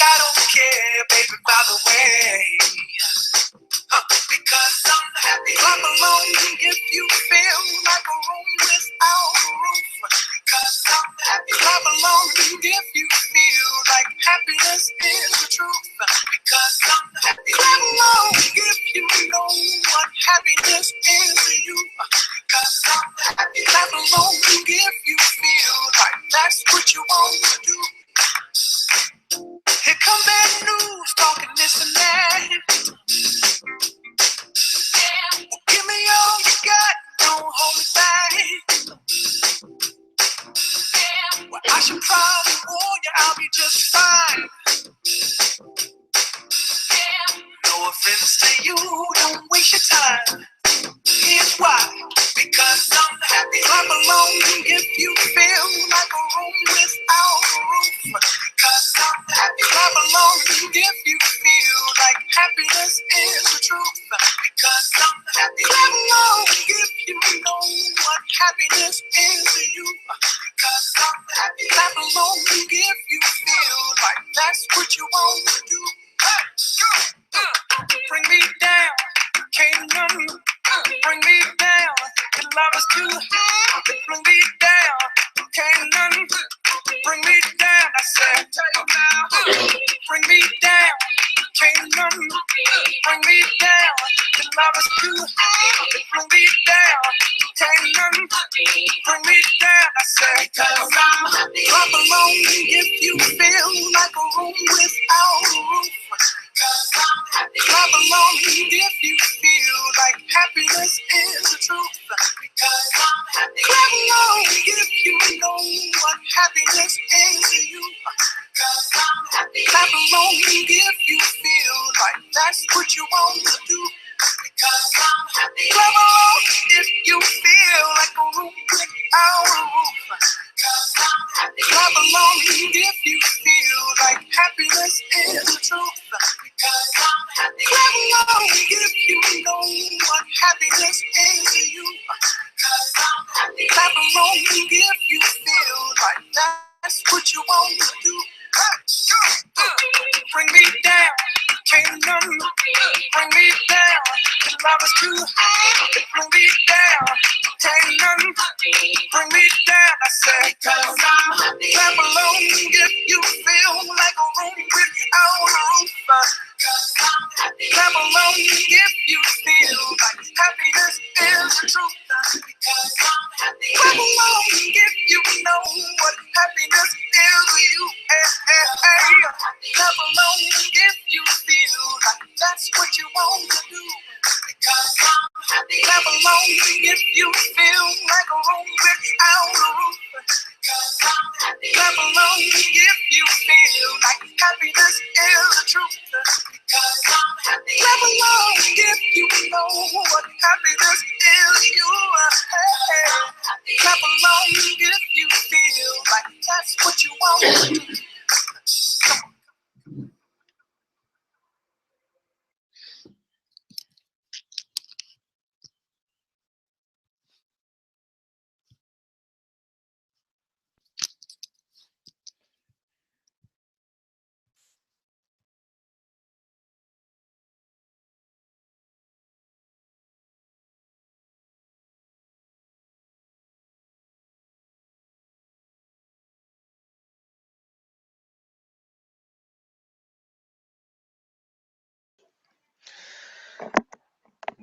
I don't care, baby, by the way. Because I'm happy. Clap along if you feel like a room without a roof. Because I'm happy. Clap along if you feel like happiness is the truth. Because I'm happy. Clap along if you know what happiness is to you. Because I'm happy. Clap along if you feel like that's what you want to do. Here come bad news, talking this and that. Give me all you got, don't hold me back. Well, I should probably warn you, I'll be just fine. No offense to you, don't waste your time. Here's why. Because I'm happy. Clap along if you feel like a room without a roof. Because I'm happy. Clap along if you feel like happiness is the truth. Because I'm happy. Clap along if you know what happiness is to you. Because I'm happy. Clap along if you feel like that's what you want to do. Bring me down, can't none bring me down. Your love is too high. Bring me down, can't none bring me down. I said, bring me down, can't none bring me down. Your love is too high. Bring me down, can't none bring me down. I said, clap along if you feel like a room without a roof. Clap along if you feel like happiness is the truth. Because I'm happy. Clap along if you know what happiness is to you. Because I'm happy. Clap along if you feel like that's what you want to do. Because I'm happy. Clap along if you feel like a room without a roof. Because I'm happy. Clap along if you feel like happiness is the truth. Because I'm happy. Clap along if you know what happiness is to you. Because I'm happy. Clap along if you feel like that's what you want to do. Bring me down, can't none bring me down. Your love is too high. Bring me down, can't none bring me down. I said, cause I'm happy. Clap along if you feel like a room without a roof. Cause I'm happy. Clap along if you feel like happiness is the truth. Because I'm happy. Clap along if you know what happiness is to you. Clap along if you feel like that's what you want to do. Because I'm happy. Clap along if you feel like a room without a roof. Because I'm happy. Clap along if you feel like happiness is the truth. Because I'm happy. Clap along if you know what happiness is to you. Clap along if you feel like that's what you want to do.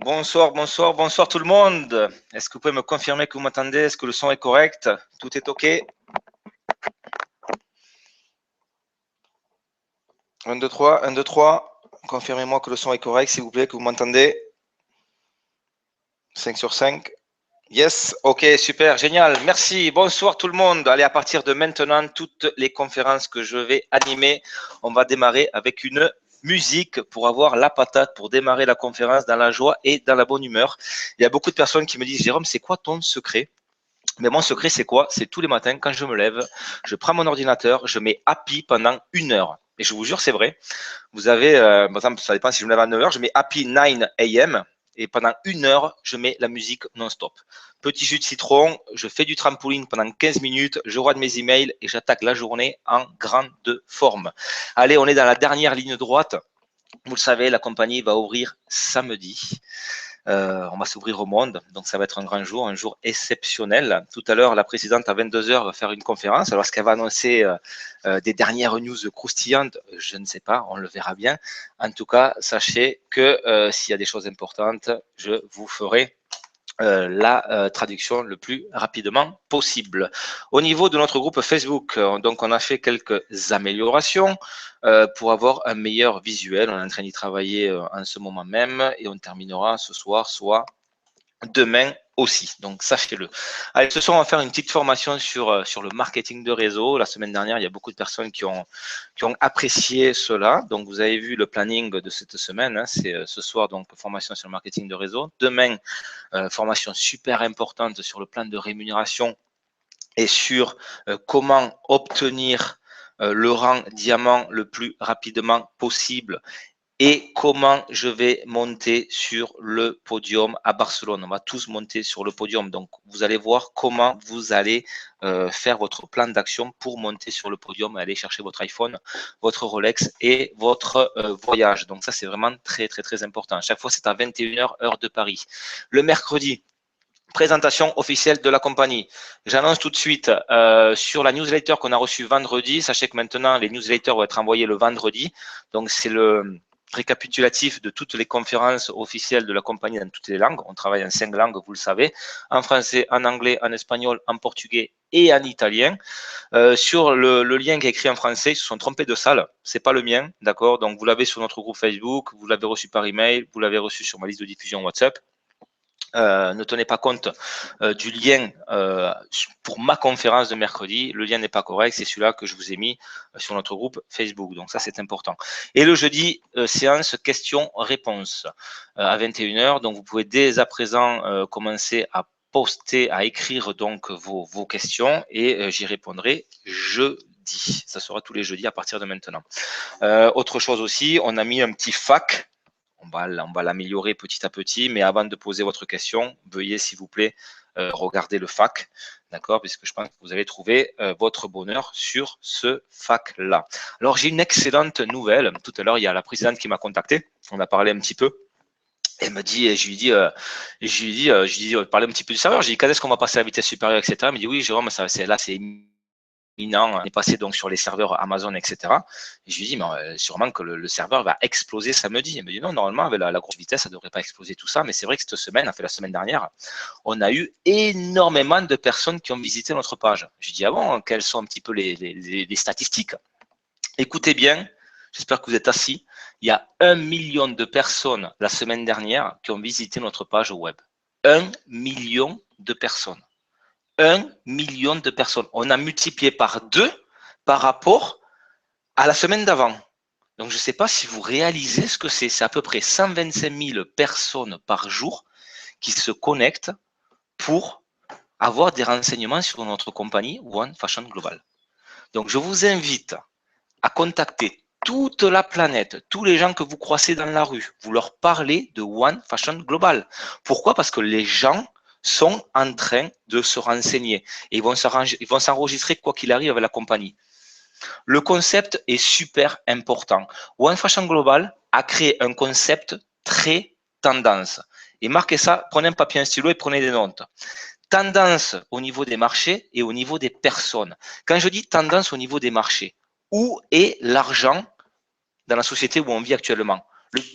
Bonsoir, bonsoir, bonsoir tout le monde. Est-ce que vous pouvez me confirmer que vous m'entendez? Est-ce que le son est correct? Tout est OK? 1, 2, 3, 1, 2, 3. Confirmez-moi que le son est correct, s'il vous plaît, que vous m'entendez. 5 sur 5. Yes, OK, super, génial. Merci. Bonsoir tout le monde. Allez, à partir de maintenant, toutes les conférences que je vais animer, on va démarrer avec une musique pour avoir la patate, pour démarrer la conférence dans la joie et dans la bonne humeur. Il y a beaucoup de personnes qui me disent, Jérôme, c'est quoi ton secret? Mais mon secret, c'est quoi? C'est tous les matins, quand je me lève, je prends mon ordinateur, je mets Happy pendant 1 heure. Et je vous jure, c'est vrai. Vous avez, par exemple, ça dépend si je me lève à 9 heures, je mets Happy 9 AM. et pendant 1 heure, je mets la musique non-stop. Petit jus de citron, je fais du trampoline pendant 15 minutes, je regarde mes emails et j'attaque la journée en grande forme. Allez, on est dans la dernière ligne droite. Vous le savez, la compagnie va ouvrir samedi. On va s'ouvrir au monde, donc ça va être un jour exceptionnel. Tout à l'heure, la présidente à 22h va faire une conférence. Alors, est-ce qu'elle va annoncer des dernières news croustillantes? Je ne sais pas, on le verra bien. En tout cas, sachez que s'il y a des choses importantes, je vous ferai la traduction le plus rapidement possible. Au niveau de notre groupe Facebook, donc on a fait quelques améliorations pour avoir un meilleur visuel. On est en train d'y travailler en ce moment même et on terminera ce soir, soit demain aussi. Donc, sachez-le. Allez, ce soir, on va faire une petite formation sur le marketing de réseau. La semaine dernière, il y a beaucoup de personnes qui ont apprécié cela. Donc, vous avez vu le planning de cette semaine. Hein. C'est ce soir, donc, formation sur le marketing de réseau. Demain, formation super importante sur le plan de rémunération et sur comment obtenir le rang diamant le plus rapidement possible et comment je vais monter sur le podium à Barcelone. On va tous monter sur le podium. Donc, vous allez voir comment vous allez faire votre plan d'action pour monter sur le podium et aller chercher votre iPhone, votre Rolex et votre voyage. Donc, ça, c'est vraiment très, très, très important. À chaque fois, c'est à 21h, heure de Paris. Le mercredi, présentation officielle de la compagnie. J'annonce tout de suite sur la newsletter qu'on a reçue vendredi. Sachez que maintenant, les newsletters vont être envoyés le vendredi. Donc, c'est le récapitulatif de toutes les conférences officielles de la compagnie dans toutes les langues. On travaille en 5 langues, vous le savez, en français, en anglais, en espagnol, en portugais et en italien. Sur le lien qui est écrit en français, ils se sont trompés de salle. C'est pas le mien, d'accord? Donc, vous l'avez sur notre groupe Facebook, vous l'avez reçu par email, vous l'avez reçu sur ma liste de diffusion WhatsApp. Ne tenez pas compte du lien pour ma conférence de mercredi. Le lien n'est pas correct, c'est celui-là que je vous ai mis sur notre groupe Facebook. Donc ça, c'est important. Et le jeudi, séance questions-réponses à 21h. Donc vous pouvez dès à présent commencer à poster, à écrire donc vos questions et j'y répondrai jeudi. Ça sera tous les jeudis à partir de maintenant. Autre chose aussi, on a mis un petit FAQ. On va l'améliorer petit à petit, mais avant de poser votre question, veuillez s'il vous plaît regarder le FAQ, d'accord, puisque je pense que vous allez trouver votre bonheur sur ce FAQ-là. Alors, j'ai une excellente nouvelle. Tout à l'heure, il y a la présidente qui m'a contacté. On a parlé un petit peu. Elle me dit, je lui dis, parler un petit peu du serveur. J'ai dit, quand est-ce qu'on va passer à la vitesse supérieure, etc. Elle me dit, oui, Jérôme, là, c'est on est passé donc sur les serveurs Amazon, etc. Et je lui dis, mais sûrement que le serveur va exploser samedi. Il me dit, non, normalement, avec la grosse vitesse, ça ne devrait pas exploser tout ça. Mais c'est vrai que cette semaine, on fait la semaine dernière, on a eu énormément de personnes qui ont visité notre page. Je lui dis, ah bon, quelles sont un petit peu les statistiques? Écoutez bien, j'espère que vous êtes assis. Il y a 1 million de personnes la semaine dernière qui ont visité notre page web. 1 million de personnes. 1 million de personnes. On a multiplié par 2 par rapport à la semaine d'avant. Donc, je ne sais pas si vous réalisez ce que c'est. C'est à peu près 125 000 personnes par jour qui se connectent pour avoir des renseignements sur notre compagnie One Fashion Global. Donc, je vous invite à contacter toute la planète, tous les gens que vous croisez dans la rue. Vous leur parlez de One Fashion Global. Pourquoi? Parce que les gens sont en train de se renseigner et ils vont s'enregistrer quoi qu'il arrive avec la compagnie. Le concept est super important. One Fashion Global a créé un concept très tendance. Et marquez ça, prenez un papier, un stylo et prenez des notes. Tendance au niveau des marchés et au niveau des personnes. Quand je dis tendance au niveau des marchés, où est l'argent dans la société où on vit actuellement?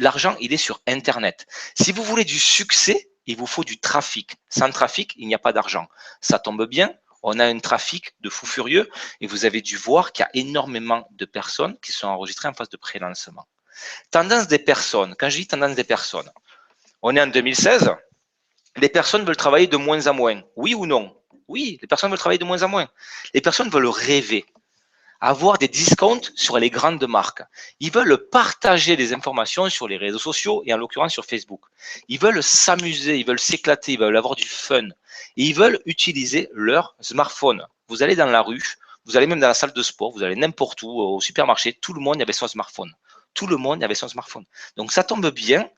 L'argent, il est sur Internet. Si vous voulez du succès, il vous faut du trafic. Sans trafic, il n'y a pas d'argent. Ça tombe bien, on a un trafic de fou furieux et vous avez dû voir qu'il y a énormément de personnes qui sont enregistrées en phase de pré-lancement. Tendance des personnes. Quand je dis tendance des personnes, on est en 2016, les personnes veulent travailler de moins en moins. Oui ou non? Oui, les personnes veulent travailler de moins en moins. Les personnes veulent rêver, avoir des discounts sur les grandes marques. Ils veulent partager des informations sur les réseaux sociaux et en l'occurrence sur Facebook. Ils veulent s'amuser, ils veulent s'éclater, ils veulent avoir du fun. Et ils veulent utiliser leur smartphone. Vous allez dans la rue, vous allez même dans la salle de sport, vous allez n'importe où, au supermarché, tout le monde avait son smartphone. Tout le monde avait son smartphone. Donc ça tombe bien.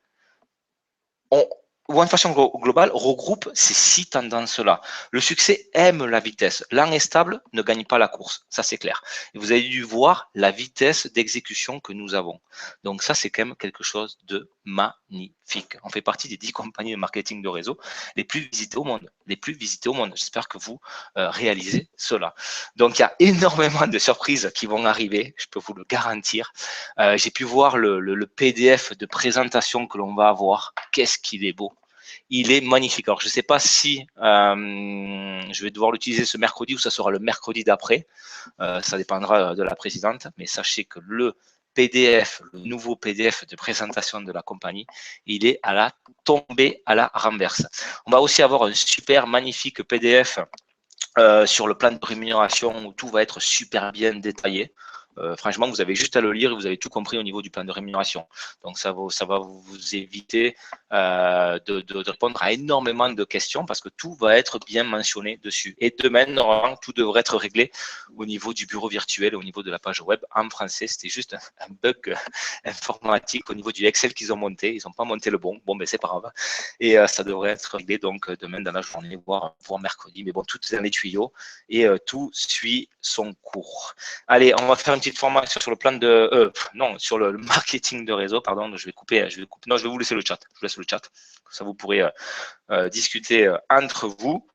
One Fashion Global regroupe ces 6 tendances-là. Le succès aime la vitesse. Lent et stable ne gagne pas la course, ça c'est clair. Et vous avez dû voir la vitesse d'exécution que nous avons. Donc ça, c'est quand même quelque chose de magnifique. On fait partie des 10 compagnies de marketing de réseau les plus visitées au monde. Les plus visitées au monde. J'espère que vous réalisez cela. Donc il y a énormément de surprises qui vont arriver, je peux vous le garantir. J'ai pu voir le PDF de présentation que l'on va avoir. Qu'est-ce qu'il est beau! Il est magnifique. Alors, je ne sais pas si je vais devoir l'utiliser ce mercredi ou ça sera le mercredi d'après. Ça dépendra de la présidente. Mais sachez que le PDF, le nouveau PDF de présentation de la compagnie, il est à la tombée à la renverse. On va aussi avoir un super magnifique PDF sur le plan de rémunération où tout va être super bien détaillé. Franchement, vous avez juste à le lire et vous avez tout compris au niveau du plan de rémunération. Donc, ça va vous éviter de répondre à énormément de questions parce que tout va être bien mentionné dessus. Et demain, normalement, tout devrait être réglé au niveau du bureau virtuel, au niveau de la page web en français. C'était juste un bug informatique au niveau du Excel qu'ils ont monté. Ils n'ont pas monté le bon. Bon, mais c'est pas grave. Et ça devrait être réglé donc demain dans la journée, voire mercredi. Mais bon, tout est dans les tuyaux et tout suit son cours. Allez, on va faire une petite formation sur le plan de sur le marketing de réseau, pardon. Je vais couper. Non, je vais vous laisser le chat. Je vous laisse le chat. Ça, vous pourrez discuter entre vous.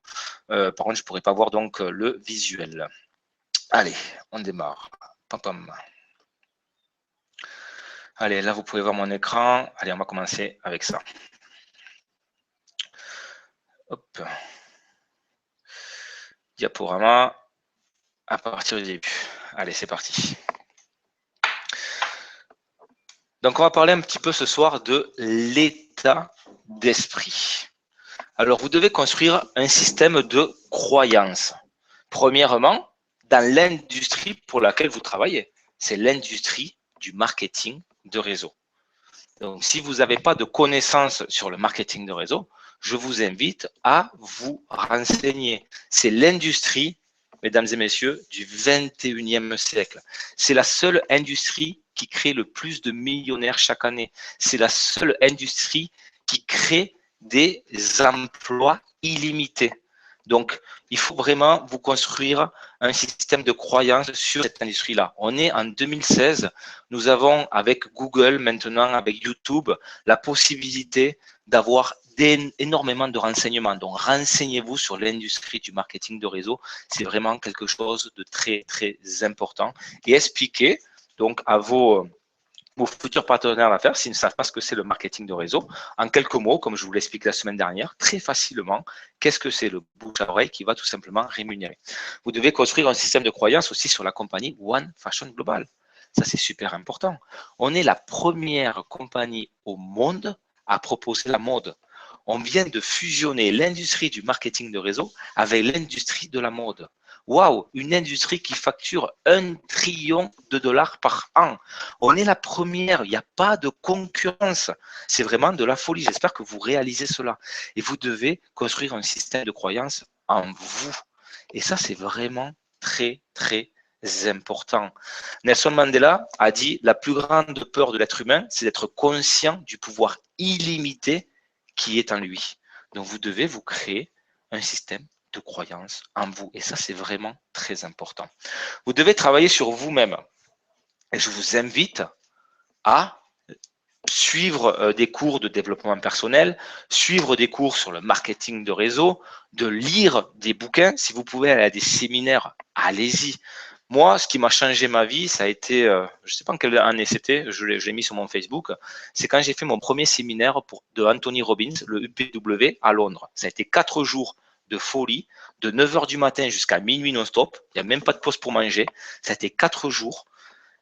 Par contre, je ne pourrai pas voir donc le visuel. Allez, on démarre. Pam, pam. Allez, là, vous pouvez voir mon écran. Allez, on va commencer avec ça. Hop. Diaporama à partir du début. Allez, c'est parti. Donc, on va parler un petit peu ce soir de l'état d'esprit. Alors, vous devez construire un système de croyance. Premièrement, dans l'industrie pour laquelle vous travaillez. C'est l'industrie du marketing de réseau. Donc, si vous n'avez pas de connaissances sur le marketing de réseau, je vous invite à vous renseigner. C'est l'industrie, mesdames et messieurs, du 21e siècle. C'est la seule industrie qui crée le plus de millionnaires chaque année. C'est la seule industrie qui crée des emplois illimités. Donc, il faut vraiment vous construire un système de croyance sur cette industrie-là. On est en 2016. Nous avons, avec Google, maintenant avec YouTube, la possibilité d'avoir énormément de renseignements. Donc, renseignez-vous sur l'industrie du marketing de réseau. C'est vraiment quelque chose de très, très important. Et expliquez donc à vos futurs partenaires d'affaires, s'ils ne savent pas ce que c'est le marketing de réseau, en quelques mots, comme je vous l'explique la semaine dernière, très facilement, qu'est-ce que c'est le bouche à oreille qui va tout simplement rémunérer. Vous devez construire un système de croyance aussi sur la compagnie One Fashion Global. Ça, c'est super important. On est la première compagnie au monde à proposer la mode. On vient de fusionner l'industrie du marketing de réseau avec l'industrie de la mode. Waouh, une industrie qui facture $1 trillion par an. On est la première, il n'y a pas de concurrence. C'est vraiment de la folie. J'espère que vous réalisez cela. Et vous devez construire un système de croyance en vous. Et ça, c'est vraiment très, très important. Nelson Mandela a dit, la plus grande peur de l'être humain, c'est d'être conscient du pouvoir illimité qui est en lui. Donc, vous devez vous créer un système de croyance en vous. Et ça, c'est vraiment très important. Vous devez travailler sur vous-même. Et je vous invite à suivre des cours de développement personnel, suivre des cours sur le marketing de réseau, de lire des bouquins. Si vous pouvez aller à des séminaires, allez-y. Moi, ce qui m'a changé ma vie, ça a été, je ne sais pas en quelle année c'était, je l'ai mis sur mon Facebook, c'est quand j'ai fait mon premier séminaire de Anthony Robbins, le UPW, à Londres. Ça a été 4 jours de folie, de 9h du matin jusqu'à minuit non-stop. Il n'y a même pas de pause pour manger. Ça a été 4 jours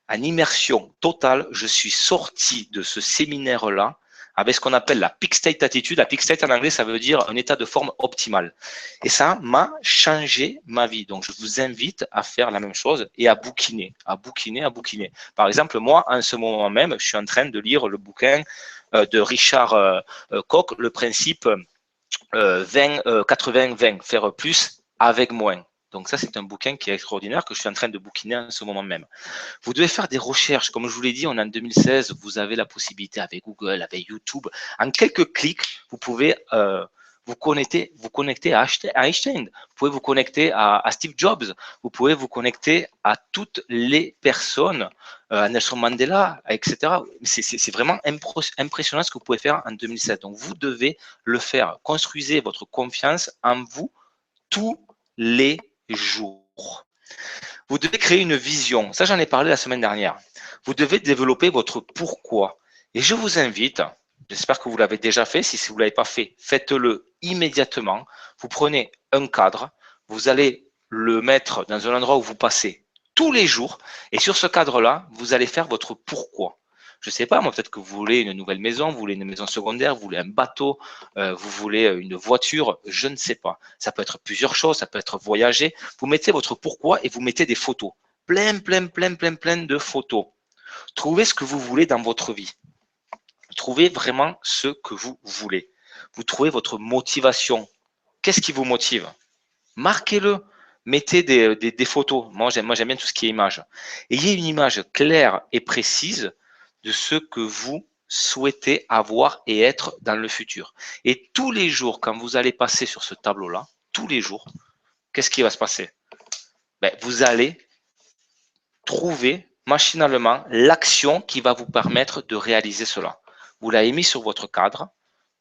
en immersion totale. Je suis sorti de ce séminaire-là avec ce qu'on appelle la peak state attitude. La peak state en anglais, ça veut dire un état de forme optimal. Et ça m'a changé ma vie. Donc, je vous invite à faire la même chose et à bouquiner, à bouquiner, à bouquiner. Par exemple, moi, en ce moment même, je suis en train de lire le bouquin de Richard Koch, le principe 80-20, faire plus avec moins. Donc ça, c'est un bouquin qui est extraordinaire que je suis en train de bouquiner en ce moment même. Vous devez faire des recherches. Comme je vous l'ai dit, on est en 2016, vous avez la possibilité avec Google, avec YouTube. En quelques clics, vous pouvez vous connecter à Einstein. Vous pouvez vous connecter à Steve Jobs. Vous pouvez vous connecter à toutes les personnes, à Nelson Mandela, etc. C'est vraiment impressionnant ce que vous pouvez faire en 2016. Donc, vous devez le faire. Construisez votre confiance en vous tous les jours. Vous devez créer une vision. Ça, j'en ai parlé la semaine dernière. Vous devez développer votre pourquoi. Et je vous invite, j'espère que vous l'avez déjà fait. Si vous ne l'avez pas fait, faites-le immédiatement. Vous prenez un cadre, vous allez le mettre dans un endroit où vous passez tous les jours. Et sur ce cadre-là, vous allez faire votre pourquoi. Je ne sais pas, moi, peut-être que vous voulez une nouvelle maison, vous voulez une maison secondaire, vous voulez un bateau, vous voulez une voiture, je ne sais pas. Ça peut être plusieurs choses, ça peut être voyager. Vous mettez votre pourquoi et vous mettez des photos. Plein de photos. Trouvez ce que vous voulez dans votre vie. Trouvez vraiment ce que vous voulez. Vous trouvez votre motivation. Qu'est-ce qui vous motive? Marquez-le. Mettez des photos. Moi, j'aime bien tout ce qui est image. Ayez une image claire et précise de ce que vous souhaitez avoir et être dans le futur. Et tous les jours, quand vous allez passer sur ce tableau-là, tous les jours, qu'est-ce qui va se passer? Vous allez trouver machinalement l'action qui va vous permettre de réaliser cela. Vous l'avez mis sur votre cadre,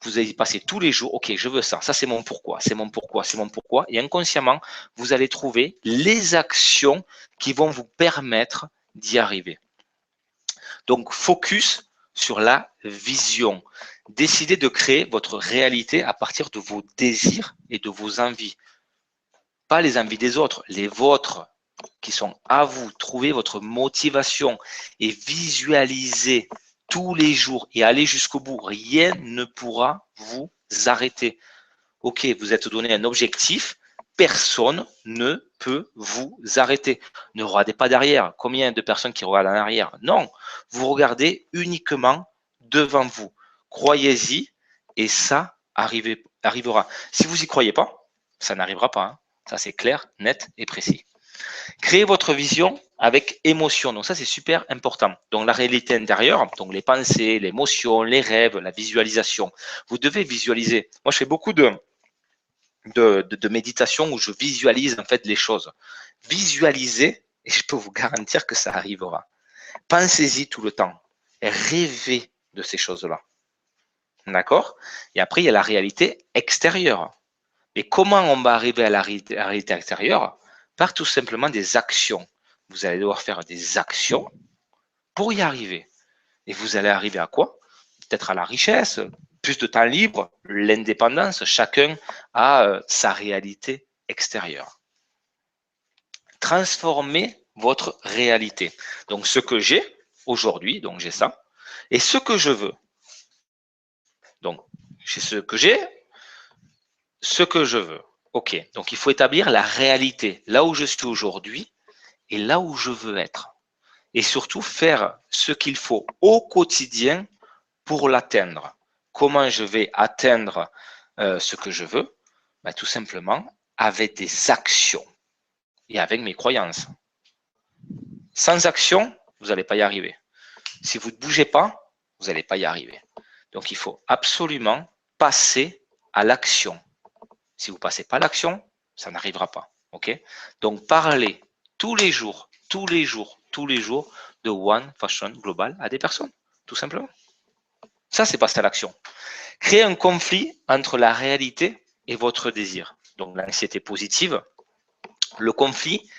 vous allez y passer tous les jours, ok, je veux ça, ça c'est mon pourquoi, c'est mon pourquoi, c'est mon pourquoi, et inconsciemment, vous allez trouver les actions qui vont vous permettre d'y arriver. Donc, focus sur la vision. Décidez de créer votre réalité à partir de vos désirs et de vos envies. Pas les envies des autres, les vôtres qui sont à vous. Trouvez votre motivation et visualisez tous les jours et allez jusqu'au bout. Rien ne pourra vous arrêter. Ok, vous êtes donné un objectif, personne ne peut vous arrêter. Ne regardez pas derrière. Combien de personnes qui regardent en arrière? Non, vous regardez uniquement devant vous. Croyez-y et ça arrivera. Si vous n'y croyez pas, ça n'arrivera pas. Hein. Ça, c'est clair, net et précis. Créez votre vision avec émotion. Donc ça, c'est super important. Donc la réalité intérieure, donc les pensées, l'émotion, les rêves, la visualisation. Vous devez visualiser. Moi, je fais beaucoup de méditation où je visualise en fait les choses. Visualisez et je peux vous garantir que ça arrivera. Pensez-y tout le temps. Rêvez de ces choses-là. D'accord? Et après, il y a la réalité extérieure. Et comment on va arriver à la réalité extérieure? Par tout simplement des actions. Vous allez devoir faire des actions pour y arriver. Et vous allez arriver à quoi? Peut-être à la richesse, plus de temps libre, l'indépendance. Chacun a sa réalité extérieure. Transformez votre réalité. Donc, ce que j'ai aujourd'hui, donc j'ai ça, et ce que je veux. Donc, j'ai ce que j'ai, ce que je veux. Ok, donc il faut établir la réalité, là où je suis aujourd'hui et là où je veux être. Et surtout faire ce qu'il faut au quotidien pour l'atteindre. Comment je vais atteindre ce que je veux? Tout simplement avec des actions et avec mes croyances. Sans action, vous n'allez pas y arriver. Si vous ne bougez pas, vous n'allez pas y arriver. Donc il faut absolument passer à l'action. Si vous ne passez pas à l'action, ça n'arrivera pas. Okay? Donc parlez tous les jours de One Fashion Global à des personnes, tout simplement. Ça, c'est passer à l'action. Créer un conflit entre la réalité et votre désir. Donc l'anxiété positive, le conflit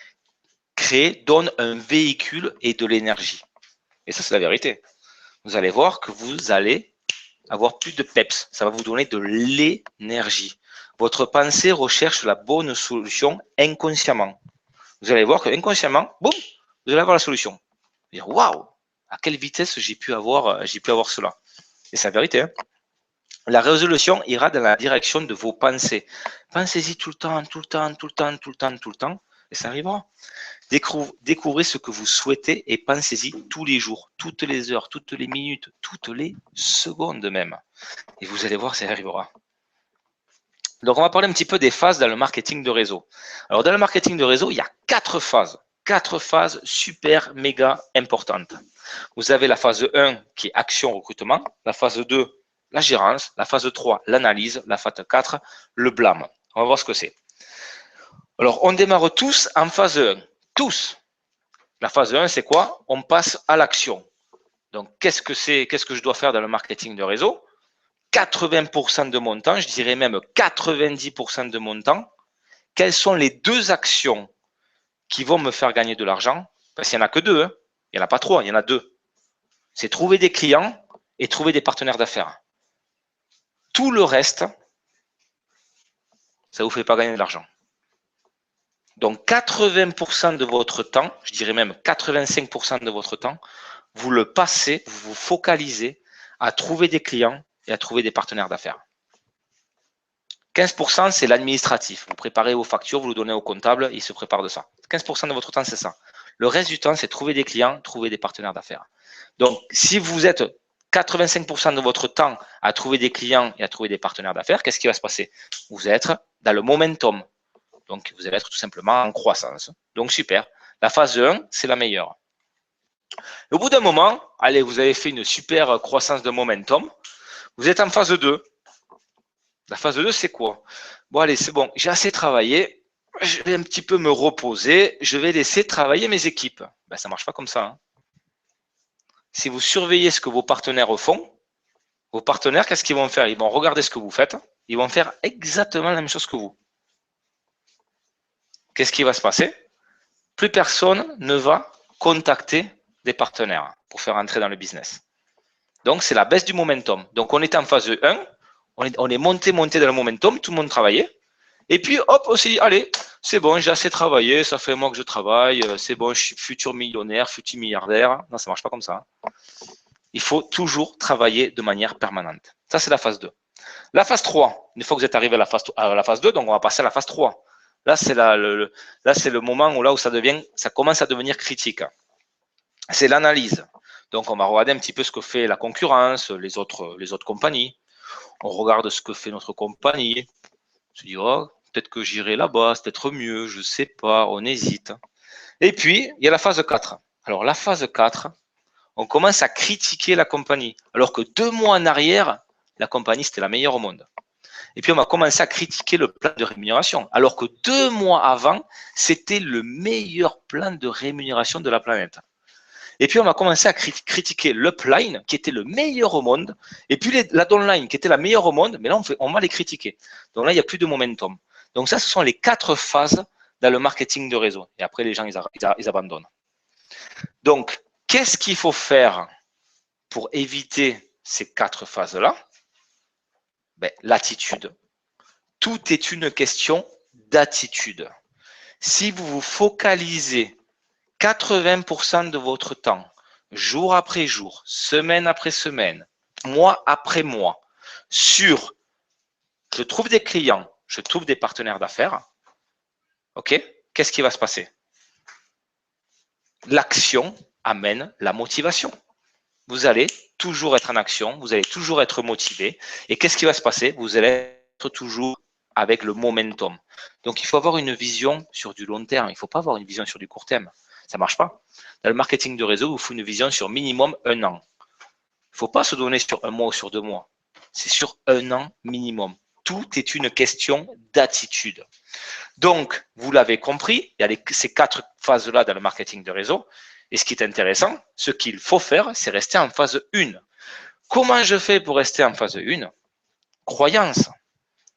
donne un véhicule et de l'énergie. Et ça, c'est la vérité. Vous allez voir que vous allez avoir plus de peps. Ça va vous donner de l'énergie. Votre pensée recherche la bonne solution inconsciemment. Vous allez voir que inconsciemment, boum, vous allez avoir la solution. Vous allez dire, waouh, à quelle vitesse j'ai pu avoir cela. Et c'est la vérité. Hein. La résolution ira dans la direction de vos pensées. Pensez-y tout le temps, et ça arrivera. Découvrez ce que vous souhaitez et pensez-y tous les jours, toutes les heures, toutes les minutes, toutes les secondes même. Et vous allez voir, ça arrivera. Donc, on va parler un petit peu des phases dans le marketing de réseau. Alors, dans le marketing de réseau, il y a 4 phases. 4 phases super, méga importantes. Vous avez la phase 1 qui est action, recrutement. La phase 2, la gérance. La phase 3, l'analyse. La phase 4, le blâme. On va voir ce que c'est. Alors, on démarre tous en phase 1. Tous. La phase 1, c'est quoi? On passe à l'action. Donc, qu'est-ce que je dois faire dans le marketing de réseau? 80% de mon temps, je dirais même 90% de mon temps, quelles sont les 2 actions qui vont me faire gagner de l'argent? Parce qu'il n'y en a que 2, hein. Il n'y en a pas 3, il y en a 2. C'est trouver des clients et trouver des partenaires d'affaires. Tout le reste, ça ne vous fait pas gagner de l'argent. Donc 80% de votre temps, je dirais même 85% de votre temps, vous le passez, vous vous focalisez à trouver des clients et à trouver des partenaires d'affaires. 15%, c'est l'administratif. Vous préparez vos factures, vous le donnez au comptable, il se prépare de ça. 15% de votre temps, c'est ça. Le reste du temps, c'est trouver des clients, trouver des partenaires d'affaires. Donc, si vous êtes 85% de votre temps à trouver des clients et à trouver des partenaires d'affaires, qu'est-ce qui va se passer? Vous êtes dans le momentum. Donc, vous allez être tout simplement en croissance. Donc, super. La phase 1, c'est la meilleure. Au bout d'un moment, allez, vous avez fait une super croissance de momentum. Vous êtes en phase 2. La phase 2, c'est quoi? Bon, allez, c'est bon, j'ai assez travaillé. Je vais un petit peu me reposer. Je vais laisser travailler mes équipes. Ben, ça ne marche pas comme ça, hein. Si vous surveillez ce que vos partenaires font, vos partenaires, qu'est-ce qu'ils vont faire? Ils vont regarder ce que vous faites. Ils vont faire exactement la même chose que vous. Qu'est-ce qui va se passer? Plus personne ne va contacter des partenaires pour faire entrer dans le business. Donc, c'est la baisse du momentum. Donc, on est en phase 1. On est monté dans le momentum. Tout le monde travaillait. Et puis, hop, on s'est dit, allez, c'est bon, j'ai assez travaillé. Ça fait un mois que je travaille. C'est bon, je suis futur millionnaire, futur milliardaire. Non, ça ne marche pas comme ça. Il faut toujours travailler de manière permanente. Ça, c'est la phase 2. La phase 3, une fois que vous êtes arrivé à la phase 2, donc on va passer à la phase 3. Là, c'est le moment où ça commence à devenir critique. C'est l'analyse. Donc, on va regarder un petit peu ce que fait la concurrence, les autres compagnies. On regarde ce que fait notre compagnie. On se dit, oh, peut-être que j'irai là-bas, c'est peut-être mieux, je ne sais pas, on hésite. Et puis, il y a la phase 4. Alors, la phase 4, on commence à critiquer la compagnie. Alors que 2 mois en arrière, la compagnie, c'était la meilleure au monde. Et puis, on va commencer à critiquer le plan de rémunération. Alors que 2 mois avant, c'était le meilleur plan de rémunération de la planète. Et puis, on va commencer à critiquer l'upline, qui était le meilleur au monde, et puis la downline, qui était la meilleure au monde, mais là, on va les critiquer. Donc là, il n'y a plus de momentum. Donc ça, ce sont les 4 phases dans le marketing de réseau. Et après, les gens, ils abandonnent. Donc, qu'est-ce qu'il faut faire pour éviter ces 4 phases-là? Ben, l'attitude. Tout est une question d'attitude. Si vous vous focalisez 80% de votre temps, jour après jour, semaine après semaine, mois après mois, sur je trouve des clients, je trouve des partenaires d'affaires, ok, qu'est-ce qui va se passer? L'action amène la motivation. Vous allez toujours être en action, vous allez toujours être motivé. Et qu'est-ce qui va se passer? Vous allez être toujours avec le momentum. Donc, il faut avoir une vision sur du long terme. Il ne faut pas avoir une vision sur du court terme. Ça ne marche pas. Dans le marketing de réseau, il faut une vision sur minimum 1 an. Il ne faut pas se donner sur 1 mois ou sur 2 mois. C'est sur 1 an minimum. Tout est une question d'attitude. Donc, vous l'avez compris, il y a ces 4 phases-là dans le marketing de réseau. Et ce qui est intéressant, ce qu'il faut faire, c'est rester en phase 1. Comment je fais pour rester en phase 1? Croyance.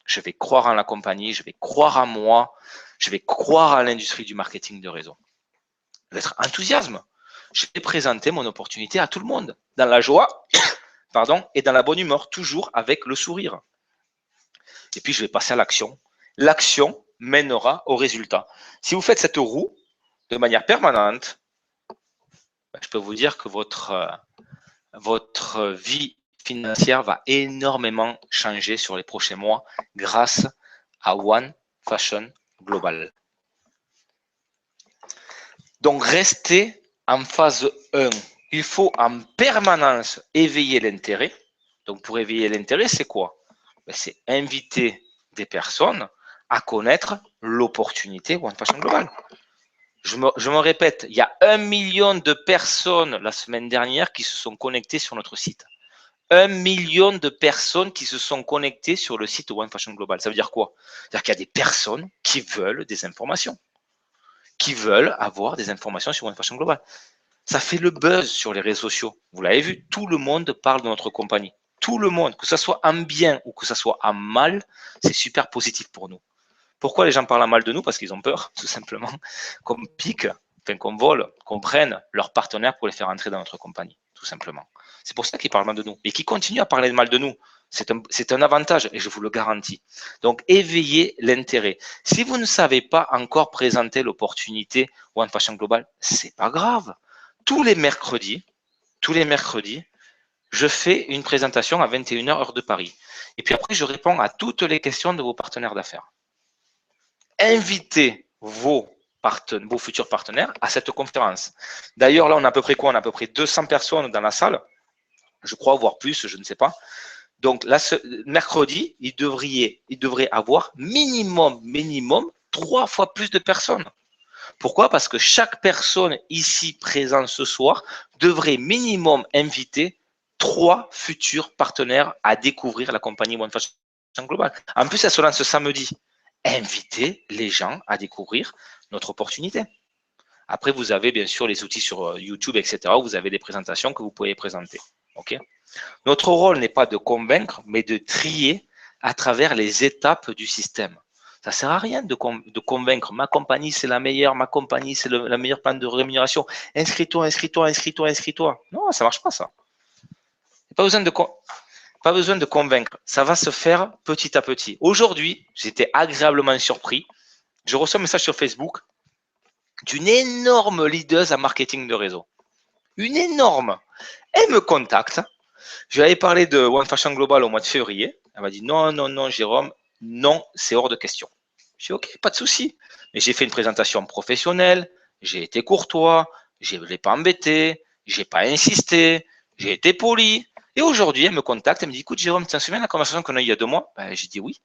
Je vais croire en la compagnie, je vais croire en moi, je vais croire à l'industrie du marketing de réseau. Être enthousiasme. Je vais présenter mon opportunité à tout le monde, dans la joie et dans la bonne humeur, toujours avec le sourire. Et puis, je vais passer à l'action. L'action mènera au résultat. Si vous faites cette roue de manière permanente, je peux vous dire que votre vie financière va énormément changer sur les prochains mois grâce à One Fashion Global. Donc, restez en phase 1. Il faut en permanence éveiller l'intérêt. Donc, pour éveiller l'intérêt, c'est quoi? C'est inviter des personnes à connaître l'opportunité One Fashion Global. Je me répète, il y a 1 million de personnes la semaine dernière qui se sont connectées sur notre site. 1 million de personnes qui se sont connectées sur le site One Fashion Global. Ça veut dire quoi? C'est-à-dire qu'il y a des personnes qui veulent des informations, qui veulent avoir des informations sur One Fashion Global. Ça fait le buzz sur les réseaux sociaux. Vous l'avez vu, tout le monde parle de notre compagnie. Tout le monde, que ce soit en bien ou que ce soit en mal, c'est super positif pour nous. Pourquoi les gens parlent mal de nous? Parce qu'ils ont peur, tout simplement, qu'on pique, enfin, qu'on vole, qu'on prenne leurs partenaires pour les faire entrer dans notre compagnie, tout simplement. C'est pour ça qu'ils parlent mal de nous. Et qui continuent à parler mal de nous, c'est un avantage, et je vous le garantis. Donc, éveillez l'intérêt. Si vous ne savez pas encore présenter l'opportunité One Fashion Global, c'est pas grave. Tous les mercredis, je fais une présentation à 21h heure de Paris. Et puis après, je réponds à toutes les questions de vos partenaires d'affaires. Invitez vos futurs partenaires à cette conférence. D'ailleurs, là, on a à peu près quoi? On a à peu près 200 personnes dans la salle. Je crois, voire plus, je ne sais pas. Donc, là, mercredi, il devrait avoir minimum 3 fois plus de personnes. Pourquoi? Parce que chaque personne ici présente ce soir devrait minimum inviter 3 futurs partenaires à découvrir la compagnie One Fashion Global. En plus, elle se lance ce samedi. Invitez les gens à découvrir notre opportunité. Après, vous avez bien sûr les outils sur YouTube, etc. où vous avez des présentations que vous pouvez présenter. Okay? Notre rôle n'est pas de convaincre, mais de trier à travers les étapes du système. Ça ne sert à rien de convaincre. Ma compagnie, c'est la meilleure. Ma compagnie, c'est la meilleure plan de rémunération. Inscris-toi. Non, ça ne marche pas, ça. Pas besoin de convaincre. Ça va se faire petit à petit. Aujourd'hui, j'étais agréablement surpris. Je reçois un message sur Facebook d'une énorme leader en marketing de réseau. Une énorme. Elle me contacte. Je lui avais parlé de One Fashion Global au mois de février. Elle m'a dit non, Jérôme, non, c'est hors de question. Je dis ok, pas de souci. Mais j'ai fait une présentation professionnelle, j'ai été courtois, je ne l'ai pas embêté, je n'ai pas insisté, j'ai été poli. Et aujourd'hui, elle me contacte, elle me dit écoute, Jérôme, tu te souviens de la conversation qu'on a eue il y a 2 mois? J'ai dit oui.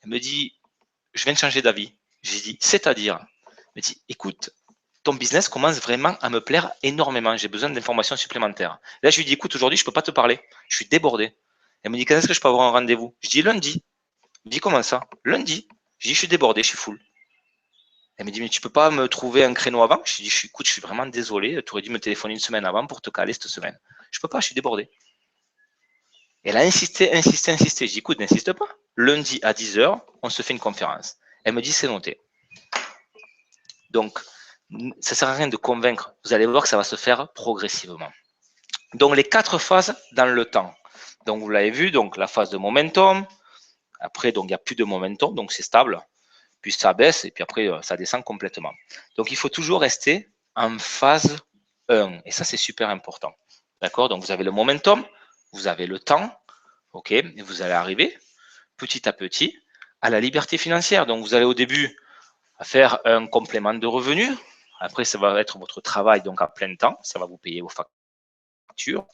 Elle me dit je viens de changer d'avis. J'ai dit c'est-à-dire? Elle me dit écoute, ton business commence vraiment à me plaire énormément. J'ai besoin d'informations supplémentaires. Là, je lui dis, écoute, aujourd'hui, je ne peux pas te parler. Je suis débordé. Elle me dit, quand est-ce que je peux avoir un rendez-vous? Je dis, lundi. Elle me dit, comment ça? Lundi. Je dis, je suis débordé, je suis full. Elle me dit, mais tu ne peux pas me trouver un créneau avant? Je lui dis, écoute, je suis vraiment désolé. Tu aurais dû me téléphoner une semaine avant pour te caler cette semaine. Je ne peux pas, je suis débordé. Elle a insisté. Je dis, écoute, n'insiste pas. Lundi à 10h, on se fait une conférence. Elle me dit, c'est noté. Donc, ça ne sert à rien de convaincre. Vous allez voir que ça va se faire progressivement. Donc, les 4 phases dans le temps. Donc, vous l'avez vu, donc la phase de momentum. Après, donc il n'y a plus de momentum, donc c'est stable. Puis ça baisse et puis après, ça descend complètement. Donc, il faut toujours rester en phase 1. Et ça, c'est super important. D'accord? Donc, vous avez le momentum, vous avez le temps. OK? Et vous allez arriver petit à petit à la liberté financière. Donc, vous allez au début faire un complément de revenus. Après, ça va être votre travail donc à plein temps. Ça va vous payer vos factures.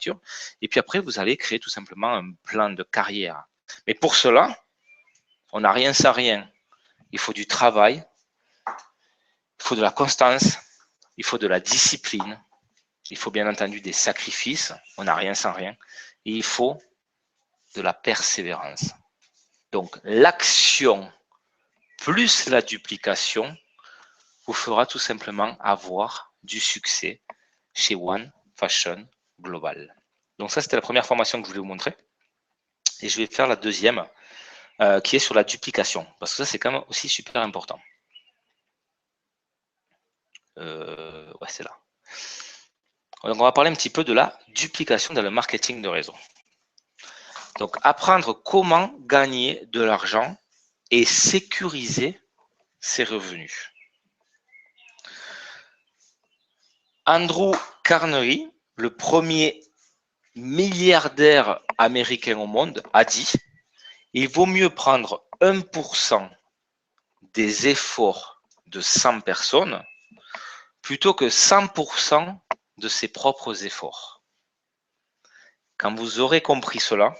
Et puis après, vous allez créer tout simplement un plan de carrière. Mais pour cela, on n'a rien sans rien. Il faut du travail, il faut de la constance, il faut de la discipline, il faut bien entendu des sacrifices. On n'a rien sans rien. Et il faut de la persévérance. Donc, l'action plus la duplication vous fera tout simplement avoir du succès chez One Fashion Global. Donc ça, c'était la première formation que je voulais vous montrer. Et je vais faire la deuxième, qui est sur la duplication. Parce que ça, c'est quand même aussi super important. Ouais, c'est là. Donc, on va parler un petit peu de la duplication dans le marketing de réseau. Donc, apprendre comment gagner de l'argent et sécuriser ses revenus. Andrew Carnegie, le premier milliardaire américain au monde, a dit « Il vaut mieux prendre 1% des efforts de 100 personnes plutôt que 100% de ses propres efforts. » Quand vous aurez compris cela,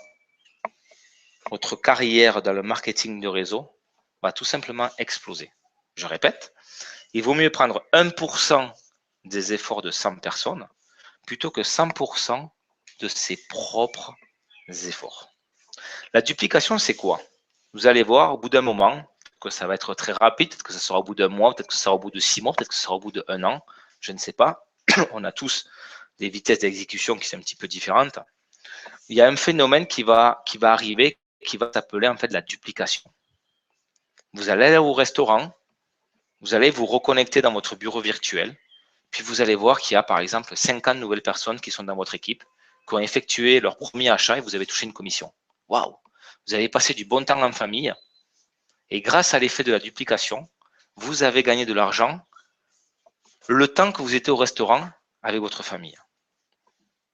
votre carrière dans le marketing de réseau va tout simplement exploser. Je répète, il vaut mieux prendre 1% des efforts de 100 personnes plutôt que 100% de ses propres efforts. La duplication, c'est quoi? Vous allez voir au bout d'un moment que ça va être très rapide, peut-être que ça sera au bout d'un mois, peut-être que ça sera au bout de 6 mois, peut-être que ça sera au bout d'1 an, je ne sais pas. On a tous des vitesses d'exécution qui sont un petit peu différentes. Il y a un phénomène qui va arriver, qui va s'appeler en fait la duplication. Vous allez aller au restaurant, vous allez vous reconnecter dans votre bureau virtuel, puis vous allez voir qu'il y a par exemple 50 nouvelles personnes qui sont dans votre équipe, qui ont effectué leur premier achat et vous avez touché une commission. Waouh! Vous avez passé du bon temps en famille et grâce à l'effet de la duplication, vous avez gagné de l'argent le temps que vous étiez au restaurant avec votre famille.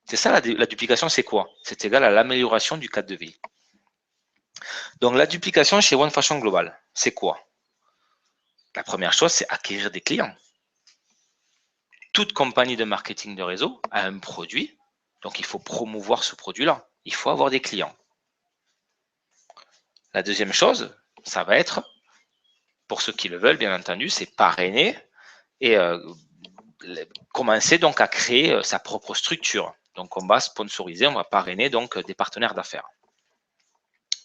C'est ça la duplication, c'est quoi? C'est égal à l'amélioration du cadre de vie. Donc la duplication chez One Fashion Global, c'est quoi? La première chose, c'est acquérir des clients. Toute compagnie de marketing de réseau a un produit, donc il faut promouvoir ce produit-là. Il faut avoir des clients. La deuxième chose, ça va être, pour ceux qui le veulent, bien entendu, c'est parrainer et commencer donc à créer sa propre structure. Donc on va sponsoriser, on va parrainer donc des partenaires d'affaires.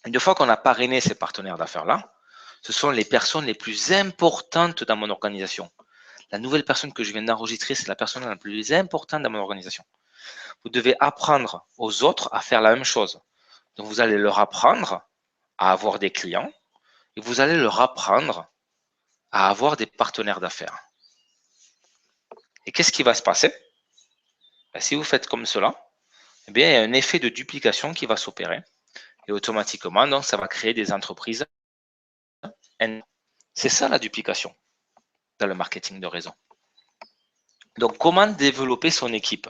Une fois qu'on a parrainé ces partenaires d'affaires-là, ce sont les personnes les plus importantes dans mon organisation. La nouvelle personne que je viens d'enregistrer, c'est la personne la plus importante dans mon organisation. Vous devez apprendre aux autres à faire la même chose. Donc vous allez leur apprendre à avoir des clients et vous allez leur apprendre à avoir des partenaires d'affaires. Et qu'est-ce qui va se passer? Si vous faites comme cela, eh bien, il y a un effet de duplication qui va s'opérer et automatiquement, donc, ça va créer des entreprises. C'est ça la duplication dans le marketing de réseau. Donc, comment développer son équipe?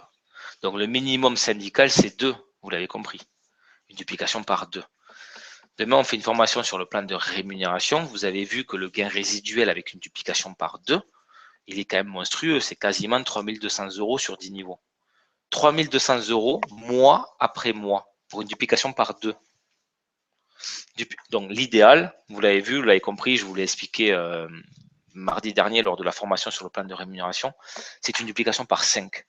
Donc, le minimum syndical, c'est 2, vous l'avez compris. Une duplication par 2. Demain, on fait une formation sur le plan de rémunération. Vous avez vu que le gain résiduel avec une duplication par 2, il est quand même monstrueux. C'est quasiment 3200 € sur 10 niveaux. 3200 € mois après mois pour une duplication par 2. Donc, l'idéal, vous l'avez vu, vous l'avez compris, je vous l'ai expliqué mardi dernier lors de la formation sur le plan de rémunération, c'est une duplication par 5.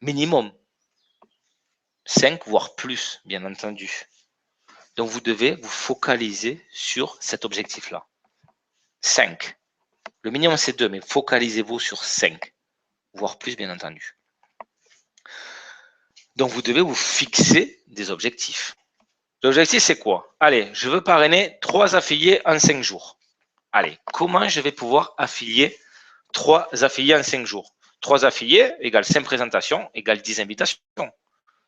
Minimum. 5, voire plus, bien entendu. Donc, vous devez vous focaliser sur cet objectif-là. 5. Le minimum, c'est 2, mais focalisez-vous sur 5, voire plus, bien entendu. Donc, vous devez vous fixer des objectifs. L'objectif, c'est quoi? Allez, je veux parrainer 3 affiliés en 5 jours. Allez, comment je vais pouvoir affilier 3 affiliés en 5 jours? 3 affiliés égale 5 présentations égale 10 invitations.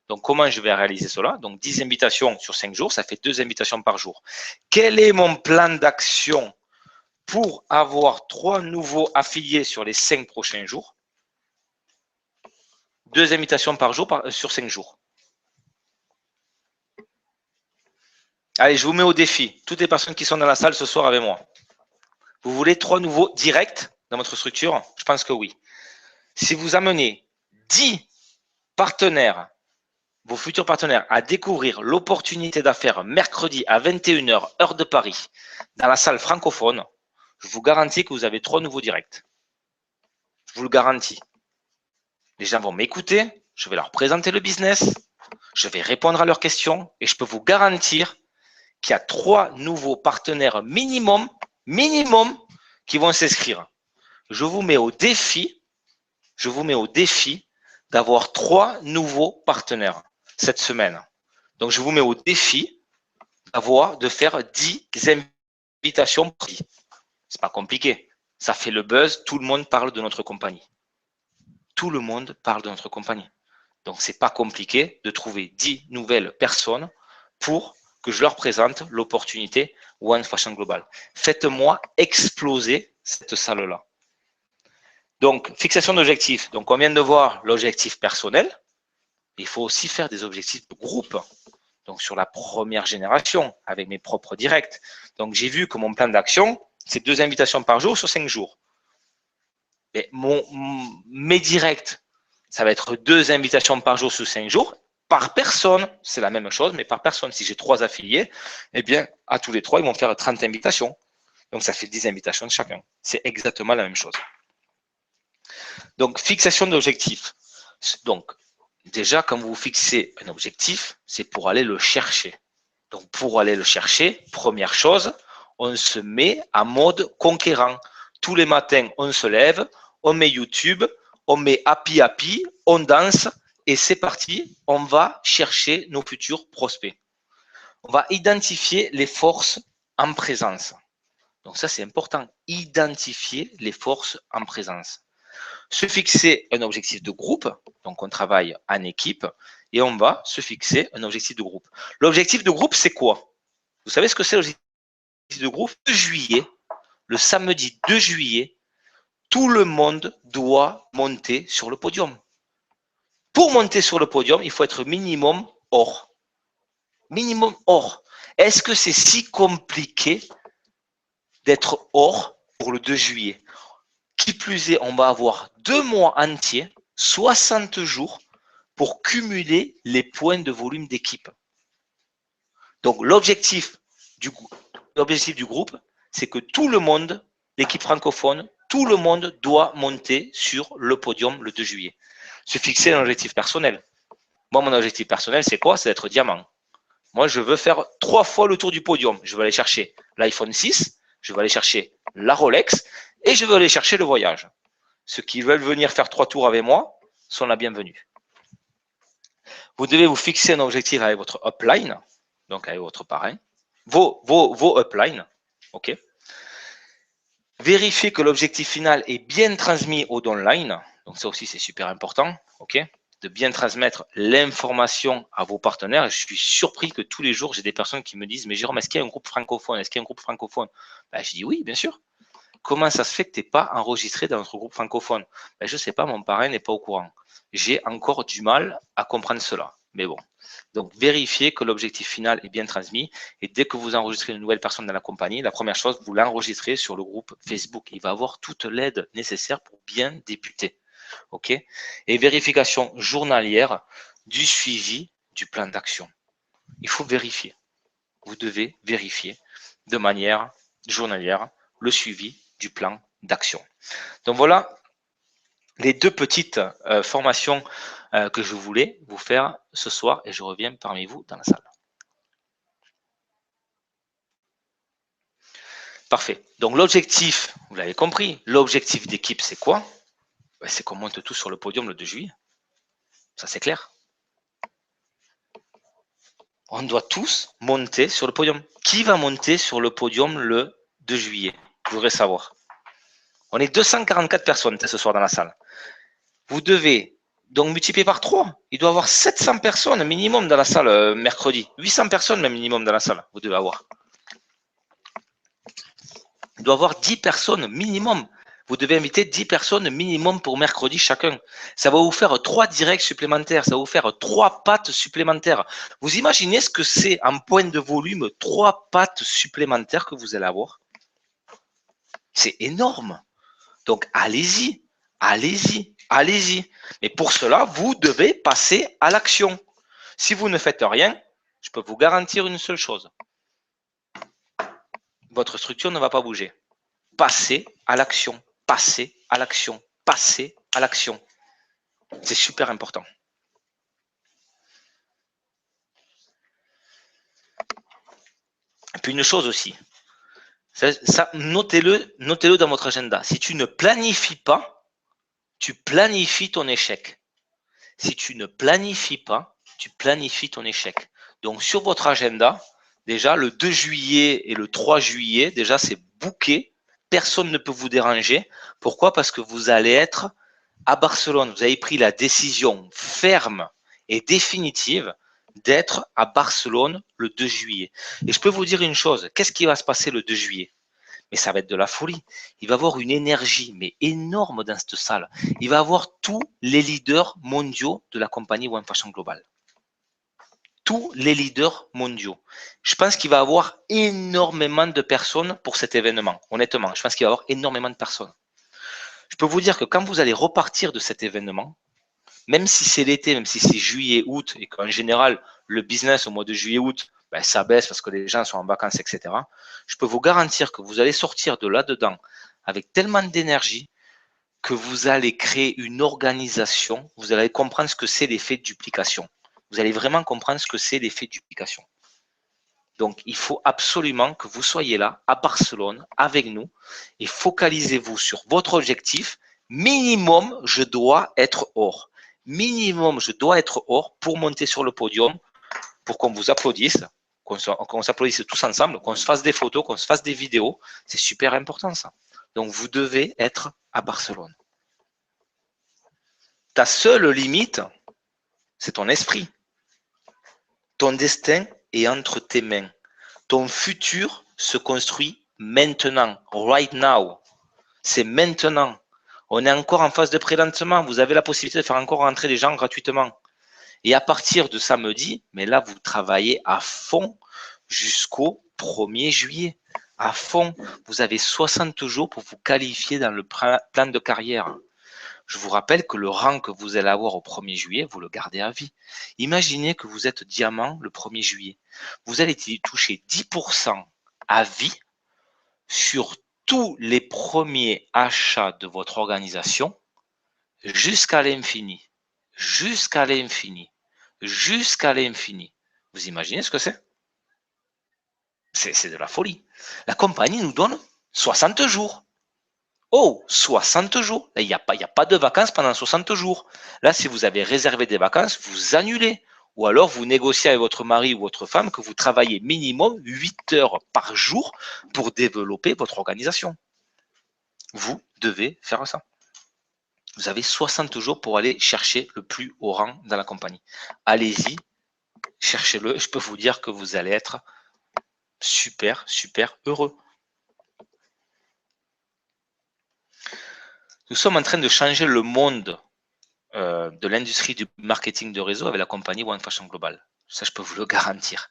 Donc, comment je vais réaliser cela? Donc, 10 invitations sur 5 jours, ça fait 2 invitations par jour. Quel est mon plan d'action pour avoir 3 nouveaux affiliés sur les 5 prochains jours? 2 invitations par jour sur 5 jours. Allez, je vous mets au défi. Toutes les personnes qui sont dans la salle ce soir avec moi. Vous voulez 3 nouveaux directs dans votre structure? Je pense que oui. Si vous amenez 10 partenaires, vos futurs partenaires, à découvrir l'opportunité d'affaires mercredi à 21 h, heure de Paris, dans la salle francophone, je vous garantis que vous avez 3 nouveaux directs. Je vous le garantis. Les gens vont m'écouter, je vais leur présenter le business, je vais répondre à leurs questions et je peux vous garantir qu'il y a 3 nouveaux partenaires minimum qui vont s'inscrire. Je vous mets au défi d'avoir 3 nouveaux partenaires cette semaine. Donc, je vous mets au défi de faire 10 invitations par 10. C'est pas compliqué. Ça fait le buzz. Tout le monde parle de notre compagnie. Tout le monde parle de notre compagnie. Donc, c'est pas compliqué de trouver 10 nouvelles personnes pour que je leur présente l'opportunité One Fashion Global. Faites-moi exploser cette salle-là. Donc, fixation d'objectifs. Donc, on vient de voir l'objectif personnel. Il faut aussi faire des objectifs de groupe. Donc, sur la première génération, avec mes propres directs. Donc, j'ai vu que mon plan d'action, c'est 2 invitations par jour sur 5 jours. Mais mes directs, ça va être 2 invitations par jour sur 5 jours. par personne, c'est la même chose, mais par personne. Si j'ai 3 affiliés, eh bien, à tous les 3, ils vont faire 30 invitations. Donc, ça fait 10 invitations de chacun. C'est exactement la même chose. Donc, fixation d'objectifs. Donc, déjà, quand vous fixez un objectif, c'est pour aller le chercher. Donc, pour aller le chercher, première chose, on se met en mode conquérant. Tous les matins, on se lève, on met YouTube, on met Happy, on danse et c'est parti. On va chercher nos futurs prospects. On va identifier les forces en présence. Donc ça, c'est important. Identifier les forces en présence. Se fixer un objectif de groupe. Donc, on travaille en équipe et on va se fixer un objectif de groupe. L'objectif de groupe, c'est quoi? Vous savez ce que c'est l'objectif de groupe? 2 juillet, le samedi 2 juillet, tout le monde doit monter sur le podium. Pour monter sur le podium, il faut être minimum or. Minimum or. Est-ce que c'est si compliqué d'être or pour le 2 juillet? Qui plus est, on va avoir 2 mois entiers, 60 jours pour cumuler les points de volume d'équipe. Donc, l'objectif du groupe, c'est que tout le monde, l'équipe francophone, tout le monde doit monter sur le podium le 2 juillet. Se fixer un objectif personnel. Moi, mon objectif personnel, c'est quoi? C'est d'être diamant. Moi, je veux faire 3 fois le tour du podium. Je veux aller chercher l'iPhone 6, je veux aller chercher la Rolex et je veux aller chercher le voyage. Ceux qui veulent venir faire 3 tours avec moi sont la bienvenue. Vous devez vous fixer un objectif avec votre upline, donc avec votre parrain, vos uplines, ok. Vérifiez que l'objectif final est bien transmis au downline, donc ça aussi c'est super important, ok. De bien transmettre l'information à vos partenaires. Je suis surpris que tous les jours, j'ai des personnes qui me disent « Mais Jérôme, est-ce qu'il y a un groupe francophone? Est-ce qu'il y a un groupe francophone ?» Ben, je dis « Oui, bien sûr. » Comment ça se fait que tu n'es pas enregistré dans notre groupe francophone? Ben, je ne sais pas, mon parrain n'est pas au courant. J'ai encore du mal à comprendre cela. Mais bon. Donc, vérifiez que l'objectif final est bien transmis. Et dès que vous enregistrez une nouvelle personne dans la compagnie, la première chose, vous l'enregistrez sur le groupe Facebook. Il va avoir toute l'aide nécessaire pour bien débuter. OK? Et vérification journalière du suivi du plan d'action. Il faut vérifier. Vous devez vérifier de manière journalière le suivi du plan d'action. Donc voilà les 2 petites formations que je voulais vous faire ce soir et je reviens parmi vous dans la salle. Parfait. Donc l'objectif, vous l'avez compris, l'objectif d'équipe, c'est quoi? C'est qu'on monte tous sur le podium le 2 juillet. Ça, c'est clair. On doit tous monter sur le podium. Qui va monter sur le podium le 2 juillet? Je voudrais savoir. On est 244 personnes ce soir dans la salle. Vous devez donc multiplier par 3. Il doit y avoir 700 personnes minimum dans la salle mercredi. 800 personnes même minimum dans la salle. Vous devez avoir. Il doit y avoir 10 personnes minimum. Vous devez inviter 10 personnes minimum pour mercredi chacun. Ça va vous faire 3 directs supplémentaires. Ça va vous faire 3 pattes supplémentaires. Vous imaginez ce que c'est en point de volume, 3 pattes supplémentaires que vous allez avoir? C'est énorme. Donc, allez-y, allez-y, allez-y. Mais pour cela, vous devez passer à l'action. Si vous ne faites rien, je peux vous garantir une seule chose. Votre structure ne va pas bouger. Passez à l'action, passez à l'action, passez à l'action. C'est super important. Et puis une chose aussi, ça notez-le dans votre agenda. Si tu ne planifies pas, tu planifies ton échec. Si tu ne planifies pas, tu planifies ton échec. Donc sur votre agenda, déjà le 2 juillet et le 3 juillet, déjà c'est booké. Personne ne peut vous déranger. Pourquoi? Parce que vous allez être à Barcelone. Vous avez pris la décision ferme et définitive d'être à Barcelone le 2 juillet. Et je peux vous dire une chose, qu'est-ce qui va se passer le 2 juillet? Mais ça va être de la folie. Il va y avoir une énergie mais énorme dans cette salle. Il va y avoir tous les leaders mondiaux de la compagnie One Fashion Global. Tous les leaders mondiaux. Je pense qu'il va y avoir énormément de personnes pour cet événement. Honnêtement, je pense qu'il va y avoir énormément de personnes. Je peux vous dire que quand vous allez repartir de cet événement, même si c'est l'été, même si c'est juillet, août, et qu'en général, le business au mois de juillet, août, ben, ça baisse parce que les gens sont en vacances, etc. Je peux vous garantir que vous allez sortir de là-dedans avec tellement d'énergie que vous allez créer une organisation, vous allez comprendre ce que c'est l'effet de duplication. Vous allez vraiment comprendre ce que c'est l'effet de duplication. Donc, il faut absolument que vous soyez là, à Barcelone, avec nous, et focalisez-vous sur votre objectif. Minimum, je dois être hors. Minimum, je dois être hors pour monter sur le podium, pour qu'on vous applaudisse, qu'on s'applaudisse tous ensemble, qu'on se fasse des photos, qu'on se fasse des vidéos. C'est super important, ça. Donc, vous devez être à Barcelone. Ta seule limite, c'est ton esprit. Ton destin est entre tes mains. Ton futur se construit maintenant, right now. C'est maintenant. On est encore en phase de prélancement. Vous avez la possibilité de faire encore rentrer des gens gratuitement. Et à partir de samedi, mais là, vous travaillez à fond jusqu'au 1er juillet. À fond. Vous avez 60 jours pour vous qualifier dans le plan de carrière. Je vous rappelle que le rang que vous allez avoir au 1er juillet, vous le gardez à vie. Imaginez que vous êtes diamant le 1er juillet. Vous allez toucher 10% à vie sur tous les premiers achats de votre organisation jusqu'à l'infini. Jusqu'à l'infini. Jusqu'à l'infini. Vous imaginez ce que c'est? C'est de la folie. La compagnie nous donne 60 jours. Oh, 60 jours. Il n'y a pas de vacances pendant 60 jours. Là, si vous avez réservé des vacances, vous annulez. Ou alors, vous négociez avec votre mari ou votre femme que vous travaillez minimum 8 heures par jour pour développer votre organisation. Vous devez faire ça. Vous avez 60 jours pour aller chercher le plus haut rang dans la compagnie. Allez-y, cherchez-le. Je peux vous dire que vous allez être super, super heureux. Nous sommes en train de changer le monde de l'industrie du marketing de réseau avec la compagnie One Fashion Global. Ça, je peux vous le garantir.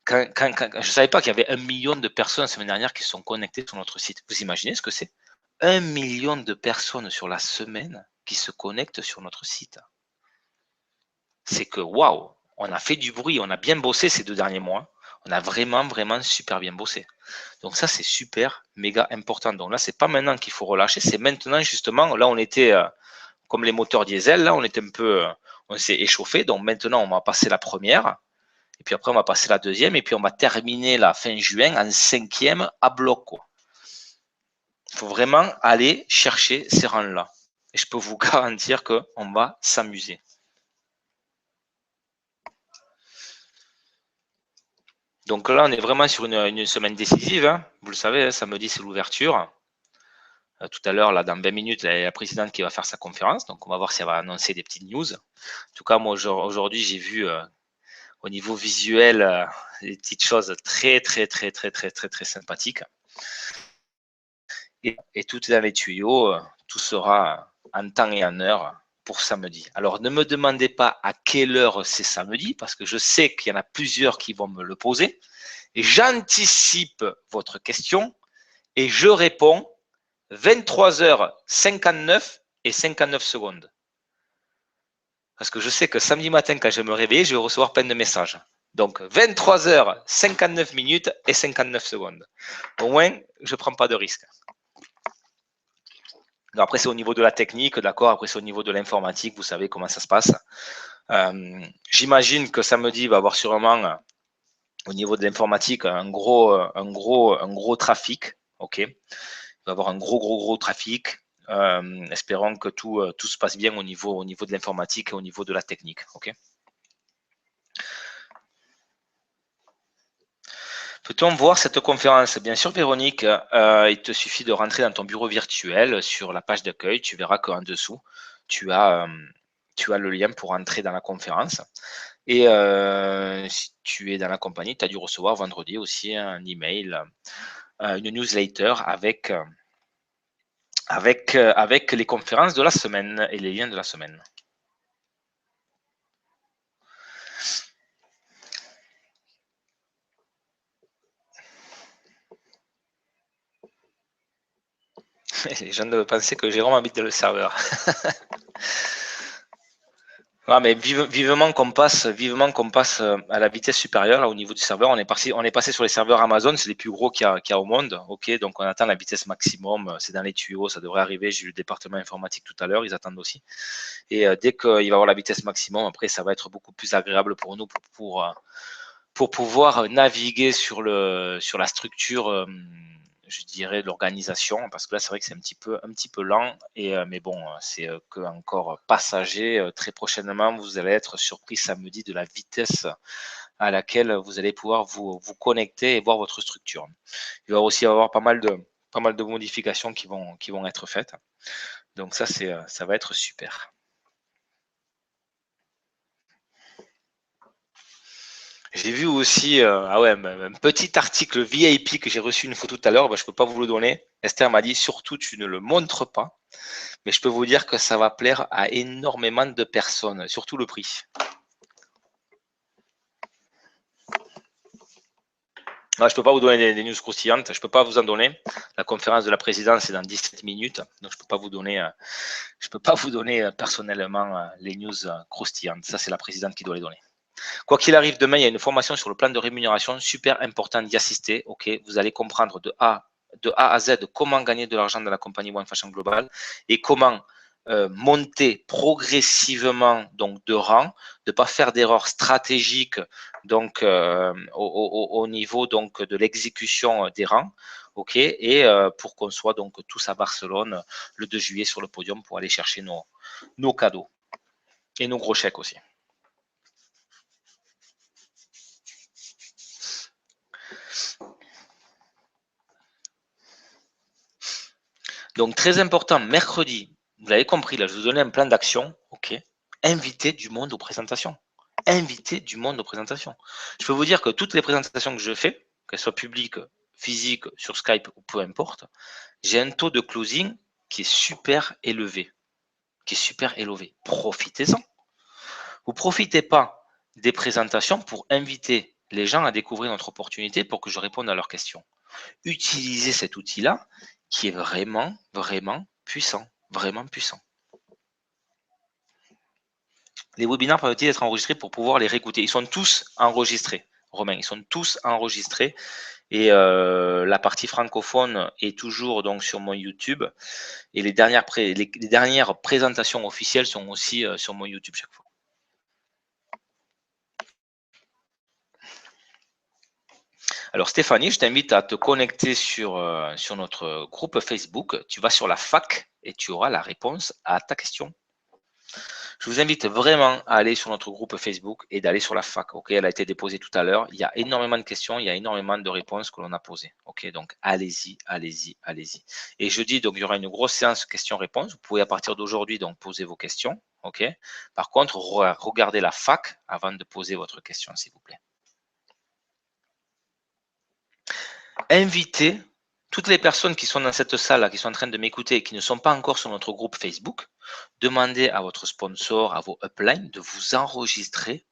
Je ne savais pas qu'il y avait 1 million de personnes la semaine dernière qui sont connectées sur notre site. Vous imaginez ce que c'est? 1 million de personnes sur la semaine qui se connectent sur notre site. C'est que, waouh, on a fait du bruit, on a bien bossé ces 2 derniers mois. On a vraiment, vraiment super bien bossé. Donc ça, c'est super, méga important. Donc là, c'est pas maintenant qu'il faut relâcher, c'est maintenant justement. Là, on était comme les moteurs diesel, là, on était un peu, on s'est échauffé. Donc maintenant, on va passer la première. Et puis après, on va passer la deuxième. Et puis on va terminer la fin juin en 5e à bloc, quoi. Il faut vraiment aller chercher ces rangs-là. Et je peux vous garantir qu'on va s'amuser. Donc là, on est vraiment sur une semaine décisive. Hein. Vous le savez, hein, samedi, c'est l'ouverture. Tout à l'heure, là, dans 20 minutes, il y a la présidente qui va faire sa conférence. Donc, on va voir si elle va annoncer des petites news. En tout cas, moi, aujourd'hui, j'ai vu au niveau visuel des petites choses très, très, très, très, très, très, très sympathiques. Et tout est dans les tuyaux. Tout sera en temps et en heure pour samedi. Alors, ne me demandez pas à quelle heure c'est samedi, parce que je sais qu'il y en a plusieurs qui vont me le poser. Et j'anticipe votre question et je réponds 23h59 et 59 secondes. Parce que je sais que samedi matin, quand je vais me réveiller, je vais recevoir plein de messages. Donc, 23h59 minutes et 59 secondes. Au moins, je ne prends pas de risque. Après, c'est au niveau de la technique, d'accord. Après, c'est au niveau de l'informatique. Vous savez comment ça se passe. J'imagine que samedi, il va y avoir sûrement, au niveau de l'informatique, un gros trafic. OK. Il va y avoir un gros trafic. Espérons que tout se passe bien au niveau de l'informatique et au niveau de la technique. OK. Peut-on voir cette conférence? Bien sûr, Véronique, il te suffit de rentrer dans ton bureau virtuel sur la page d'accueil. Tu verras qu'en dessous, tu as le lien pour entrer dans la conférence. Et si tu es dans la compagnie, tu as dû recevoir vendredi aussi un email, une newsletter avec les conférences de la semaine et les liens de la semaine. Les gens doivent penser que Jérôme habite dans le serveur. Ah, mais vivement qu'on passe à la vitesse supérieure là, au niveau du serveur. On est passé sur les serveurs Amazon, c'est les plus gros qu'il y a au monde. Ok, donc on attend la vitesse maximum. C'est dans les tuyaux, ça devrait arriver. J'ai eu le département informatique tout à l'heure, ils attendent aussi. Et dès qu'il va y avoir la vitesse maximum, après ça va être beaucoup plus agréable pour nous pour pouvoir naviguer sur la structure. Je dirais de l'organisation, parce que là c'est vrai que c'est un petit peu lent, mais bon, c'est que encore passager. Très prochainement vous allez être surpris samedi de la vitesse à laquelle vous allez pouvoir vous connecter et voir votre structure. Il va aussi y avoir pas mal de modifications qui vont être faites, donc ça ça va être super. J'ai vu aussi ah ouais, un petit article VIP que j'ai reçu une photo tout à l'heure. Je peux pas vous le donner. Esther m'a dit surtout tu ne le montres pas. Mais je peux vous dire que ça va plaire à énormément de personnes, surtout le prix. Je ne peux pas vous donner des news croustillantes, je ne peux pas vous en donner. La conférence de la présidence est dans 17 minutes, donc je ne peux pas vous donner personnellement les news croustillantes. Ça, c'est la présidente qui doit les donner. Quoi qu'il arrive, demain, il y a une formation sur le plan de rémunération, super important d'y assister. Ok, vous allez comprendre de A à Z comment gagner de l'argent dans la compagnie One Fashion Global et comment monter progressivement donc de rang, de pas faire d'erreurs stratégiques donc au niveau donc de l'exécution des rangs. Ok, et pour qu'on soit donc tous à Barcelone le 2 juillet sur le podium pour aller chercher nos cadeaux et nos gros chèques aussi. Donc, très important, mercredi, vous l'avez compris, là, je vous donnais un plan d'action. OK. Invitez du monde aux présentations. Invitez du monde aux présentations. Je peux vous dire que toutes les présentations que je fais, qu'elles soient publiques, physiques, sur Skype ou peu importe, j'ai un taux de closing qui est super élevé. Profitez-en. Vous ne profitez pas des présentations pour inviter les gens à découvrir notre opportunité pour que je réponde à leurs questions. Utilisez cet outil-là qui est vraiment, vraiment puissant. Vraiment puissant. Les webinaires peuvent-ils être enregistrés pour pouvoir les réécouter? Ils sont tous enregistrés, Romain. Ils sont tous enregistrés. Et la partie francophone est toujours donc sur mon YouTube. Et les dernières présentations officielles sont aussi sur mon YouTube chaque fois. Alors Stéphanie, je t'invite à te connecter sur notre groupe Facebook. Tu vas sur la fac et tu auras la réponse à ta question. Je vous invite vraiment à aller sur notre groupe Facebook et d'aller sur la fac. Ok, elle a été déposée tout à l'heure. Il y a énormément de questions, il y a énormément de réponses que l'on a posées. Ok, donc allez-y, allez-y, allez-y. Et jeudi, donc il y aura une grosse séance questions-réponses. Vous pouvez à partir d'aujourd'hui donc poser vos questions. Ok. Par contre, regardez la fac avant de poser votre question, s'il vous plaît. Invitez toutes les personnes qui sont dans cette salle, qui sont en train de m'écouter et qui ne sont pas encore sur notre groupe Facebook. Demandez à votre sponsor, à vos uplines, de vous enregistrer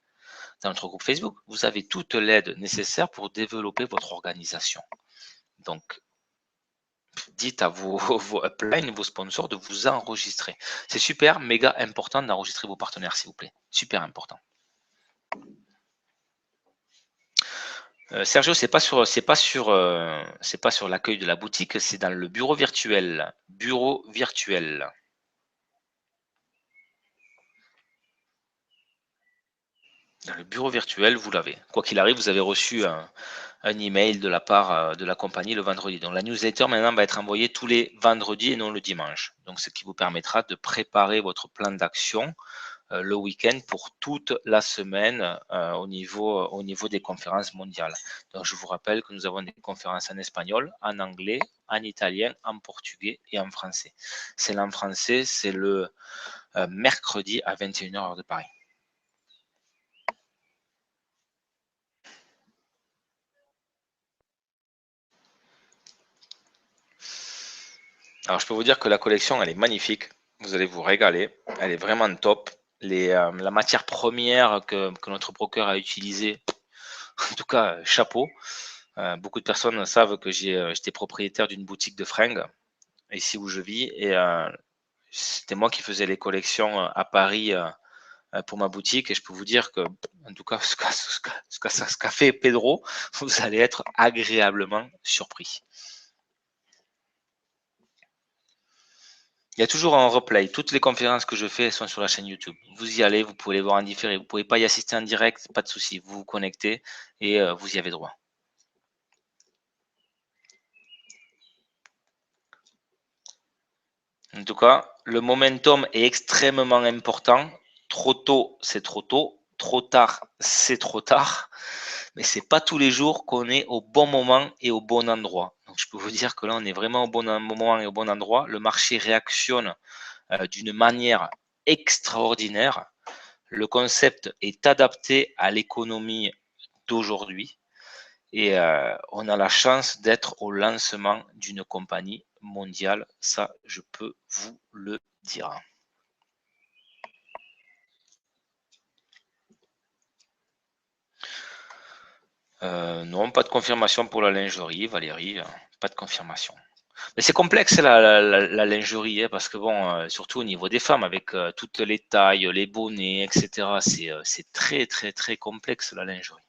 dans notre groupe Facebook. Vous avez toute l'aide nécessaire pour développer votre organisation. Donc, dites à vos uplines, vos sponsors de vous enregistrer. C'est super, méga important d'enregistrer vos partenaires, s'il vous plaît. Super important. Sergio, c'est pas sur l'accueil de la boutique, c'est dans le bureau virtuel. Bureau virtuel. Dans le bureau virtuel, vous l'avez. Quoi qu'il arrive, vous avez reçu un email de la part de la compagnie le vendredi. Donc la newsletter maintenant va être envoyée tous les vendredis et non le dimanche. Donc ce qui vous permettra de préparer votre plan d'action le week-end pour toute la semaine au niveau des conférences mondiales. Donc je vous rappelle que nous avons des conférences en espagnol, en anglais, en italien, en portugais et en français. Celle en français, c'est le mercredi à 21h heure de Paris. Alors, je peux vous dire que la collection, elle est magnifique. Vous allez vous régaler. Elle est vraiment top. La matière première que notre broker a utilisée, en tout cas, chapeau. Beaucoup de personnes savent que j'étais propriétaire d'une boutique de fringues ici où je vis. Et c'était moi qui faisais les collections à Paris pour ma boutique et je peux vous dire que, en tout cas, ce qu'a fait Pedro, vous allez être agréablement surpris. Il y a toujours un replay. Toutes les conférences que je fais sont sur la chaîne YouTube. Vous y allez, vous pouvez les voir en différé. Vous ne pouvez pas y assister en direct, pas de souci. Vous vous connectez et vous y avez droit. En tout cas, le momentum est extrêmement important. Trop tôt, c'est trop tôt. Trop tard, c'est trop tard. Mais c'est pas tous les jours qu'on est au bon moment et au bon endroit. Donc, je peux vous dire que là, on est vraiment au bon moment et au bon endroit. Le marché réactionne d'une manière extraordinaire. Le concept est adapté à l'économie d'aujourd'hui et on a la chance d'être au lancement d'une compagnie mondiale. Ça, je peux vous le dire. Non, pas de confirmation pour la lingerie, Valérie. Pas de confirmation. Mais c'est complexe la lingerie, hein, parce que bon, surtout au niveau des femmes, avec toutes les tailles, les bonnets, etc. C'est très très très complexe la lingerie.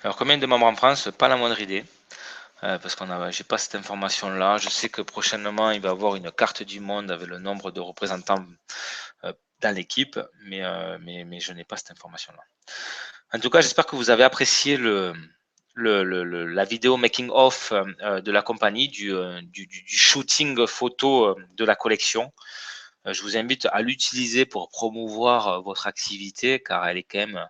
Alors combien de membres en France? Pas la moindre idée. Parce j'ai pas cette information-là. Je sais que prochainement, il va y avoir une carte du monde avec le nombre de représentants dans l'équipe, mais je n'ai pas cette information-là. En tout cas, j'espère que vous avez apprécié la vidéo making of de la compagnie, du shooting photo de la collection. Je vous invite à l'utiliser pour promouvoir votre activité car elle est quand même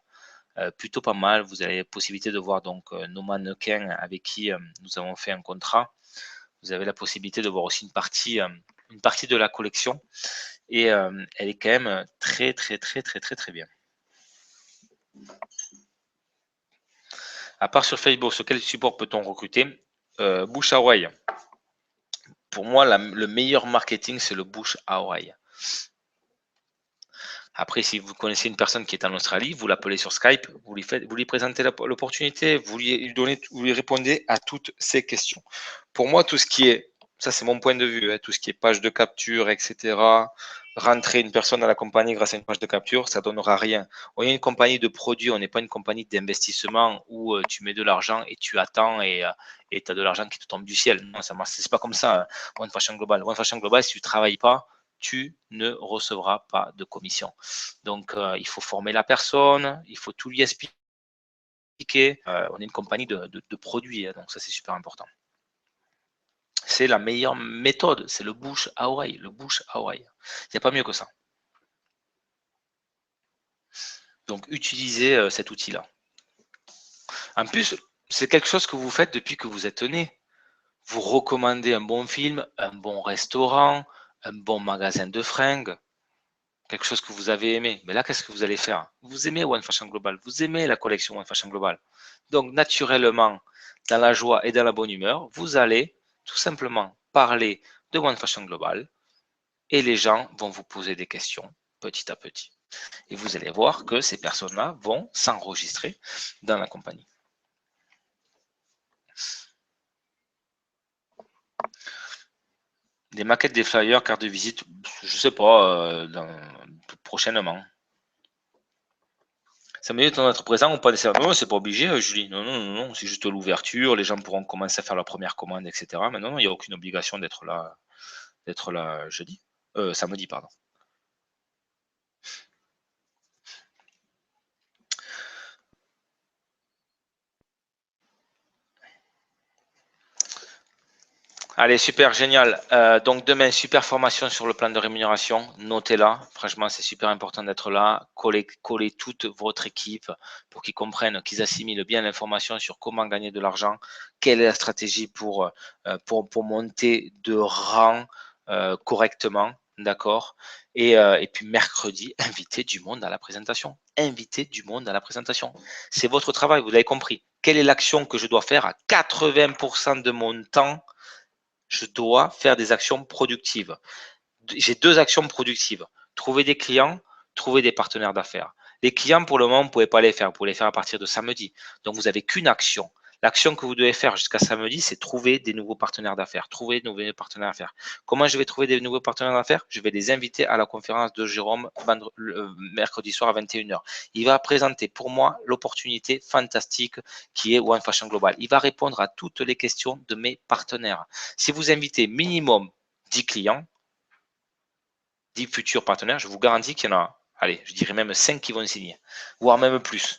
plutôt pas mal. Vous avez la possibilité de voir donc nos mannequins avec qui nous avons fait un contrat. Vous avez la possibilité de voir aussi une partie de la collection et elle est quand même très très très très très très bien. À part sur Facebook, sur quel support peut-on recruter? Bouche à oreille. Pour moi, le meilleur marketing, c'est le bouche à oreille. Après, si vous connaissez une personne qui est en Australie, vous l'appelez sur Skype, vous lui présentez l'opportunité, vous lui répondez à toutes ses questions. Pour moi, tout ce qui est, ça c'est mon point de vue, hein, tout ce qui est page de capture, etc., rentrer une personne à la compagnie grâce à une page de capture, ça ne donnera rien. On est une compagnie de produits, on n'est pas une compagnie d'investissement où tu mets de l'argent et tu attends et tu as de l'argent qui te tombe du ciel. Non, ça marche, c'est pas comme ça, One Fashion Global. One Fashion Global, si tu ne travailles pas, tu ne recevras pas de commission. Donc, il faut former la personne, il faut tout lui expliquer. On est une compagnie de produits, hein, donc ça, c'est super important. C'est la meilleure méthode, c'est le bouche à oreille, le bouche à oreille. Il n'y a pas mieux que ça. Donc, utilisez cet outil-là. En plus, c'est quelque chose que vous faites depuis que vous êtes né. Vous recommandez un bon film, un bon restaurant, un bon magasin de fringues, quelque chose que vous avez aimé. Mais là, qu'est-ce que vous allez faire? Vous aimez One Fashion Global, vous aimez la collection One Fashion Global. Donc, naturellement, dans la joie et dans la bonne humeur, vous allez tout simplement parler de One Fashion Global et les gens vont vous poser des questions petit à petit. Et vous allez voir que ces personnes-là vont s'enregistrer dans la compagnie. Des maquettes, des flyers, cartes de visite, je ne sais pas, prochainement. Ça me dit d'être présent ou pas nécessairement. Non, c'est pas obligé, Julie. Non, non, non, non. C'est juste l'ouverture. Les gens pourront commencer à faire leur première commande, etc. Mais non, il n'y a aucune obligation d'être là jeudi. Samedi, pardon. Allez, super, génial. Donc demain, super formation sur le plan de rémunération. Notez-la. Franchement, c'est super important d'être là. Collez toute votre équipe pour qu'ils comprennent, qu'ils assimilent bien l'information sur comment gagner de l'argent, quelle est la stratégie pour monter de rang correctement. D'accord. Et puis mercredi, invitez du monde à la présentation. Invitez du monde à la présentation. C'est votre travail, vous l'avez compris. Quelle est l'action que je dois faire? À 80% de mon temps, je dois faire des actions productives. J'ai 2 actions productives. Trouver des clients, trouver des partenaires d'affaires. Les clients, pour le moment, vous ne pouvez pas les faire. Vous pouvez les faire à partir de samedi. Donc, vous n'avez qu'une action. L'action que vous devez faire jusqu'à samedi, c'est trouver des nouveaux partenaires d'affaires. Trouver de nouveaux partenaires d'affaires. Comment je vais trouver des nouveaux partenaires d'affaires? Je vais les inviter à la conférence de Jérôme mercredi soir à 21h. Il va présenter pour moi l'opportunité fantastique qui est One Fashion Global. Il va répondre à toutes les questions de mes partenaires. Si vous invitez minimum 10 clients, 10 futurs partenaires, je vous garantis qu'il y en a, allez, je dirais même 5 qui vont signer, voire même plus.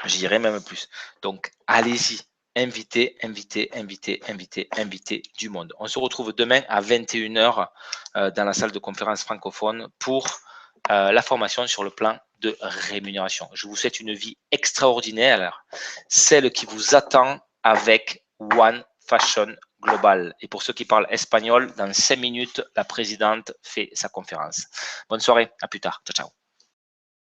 Je dirais même plus. Donc, allez-y, invitez du monde. On se retrouve demain à 21h dans la salle de conférence francophone pour la formation sur le plan de rémunération. Je vous souhaite une vie extraordinaire, celle qui vous attend avec One Fashion Global. Et pour ceux qui parlent espagnol, dans 5 minutes, la présidente fait sa conférence. Bonne soirée, à plus tard. Ciao, ciao.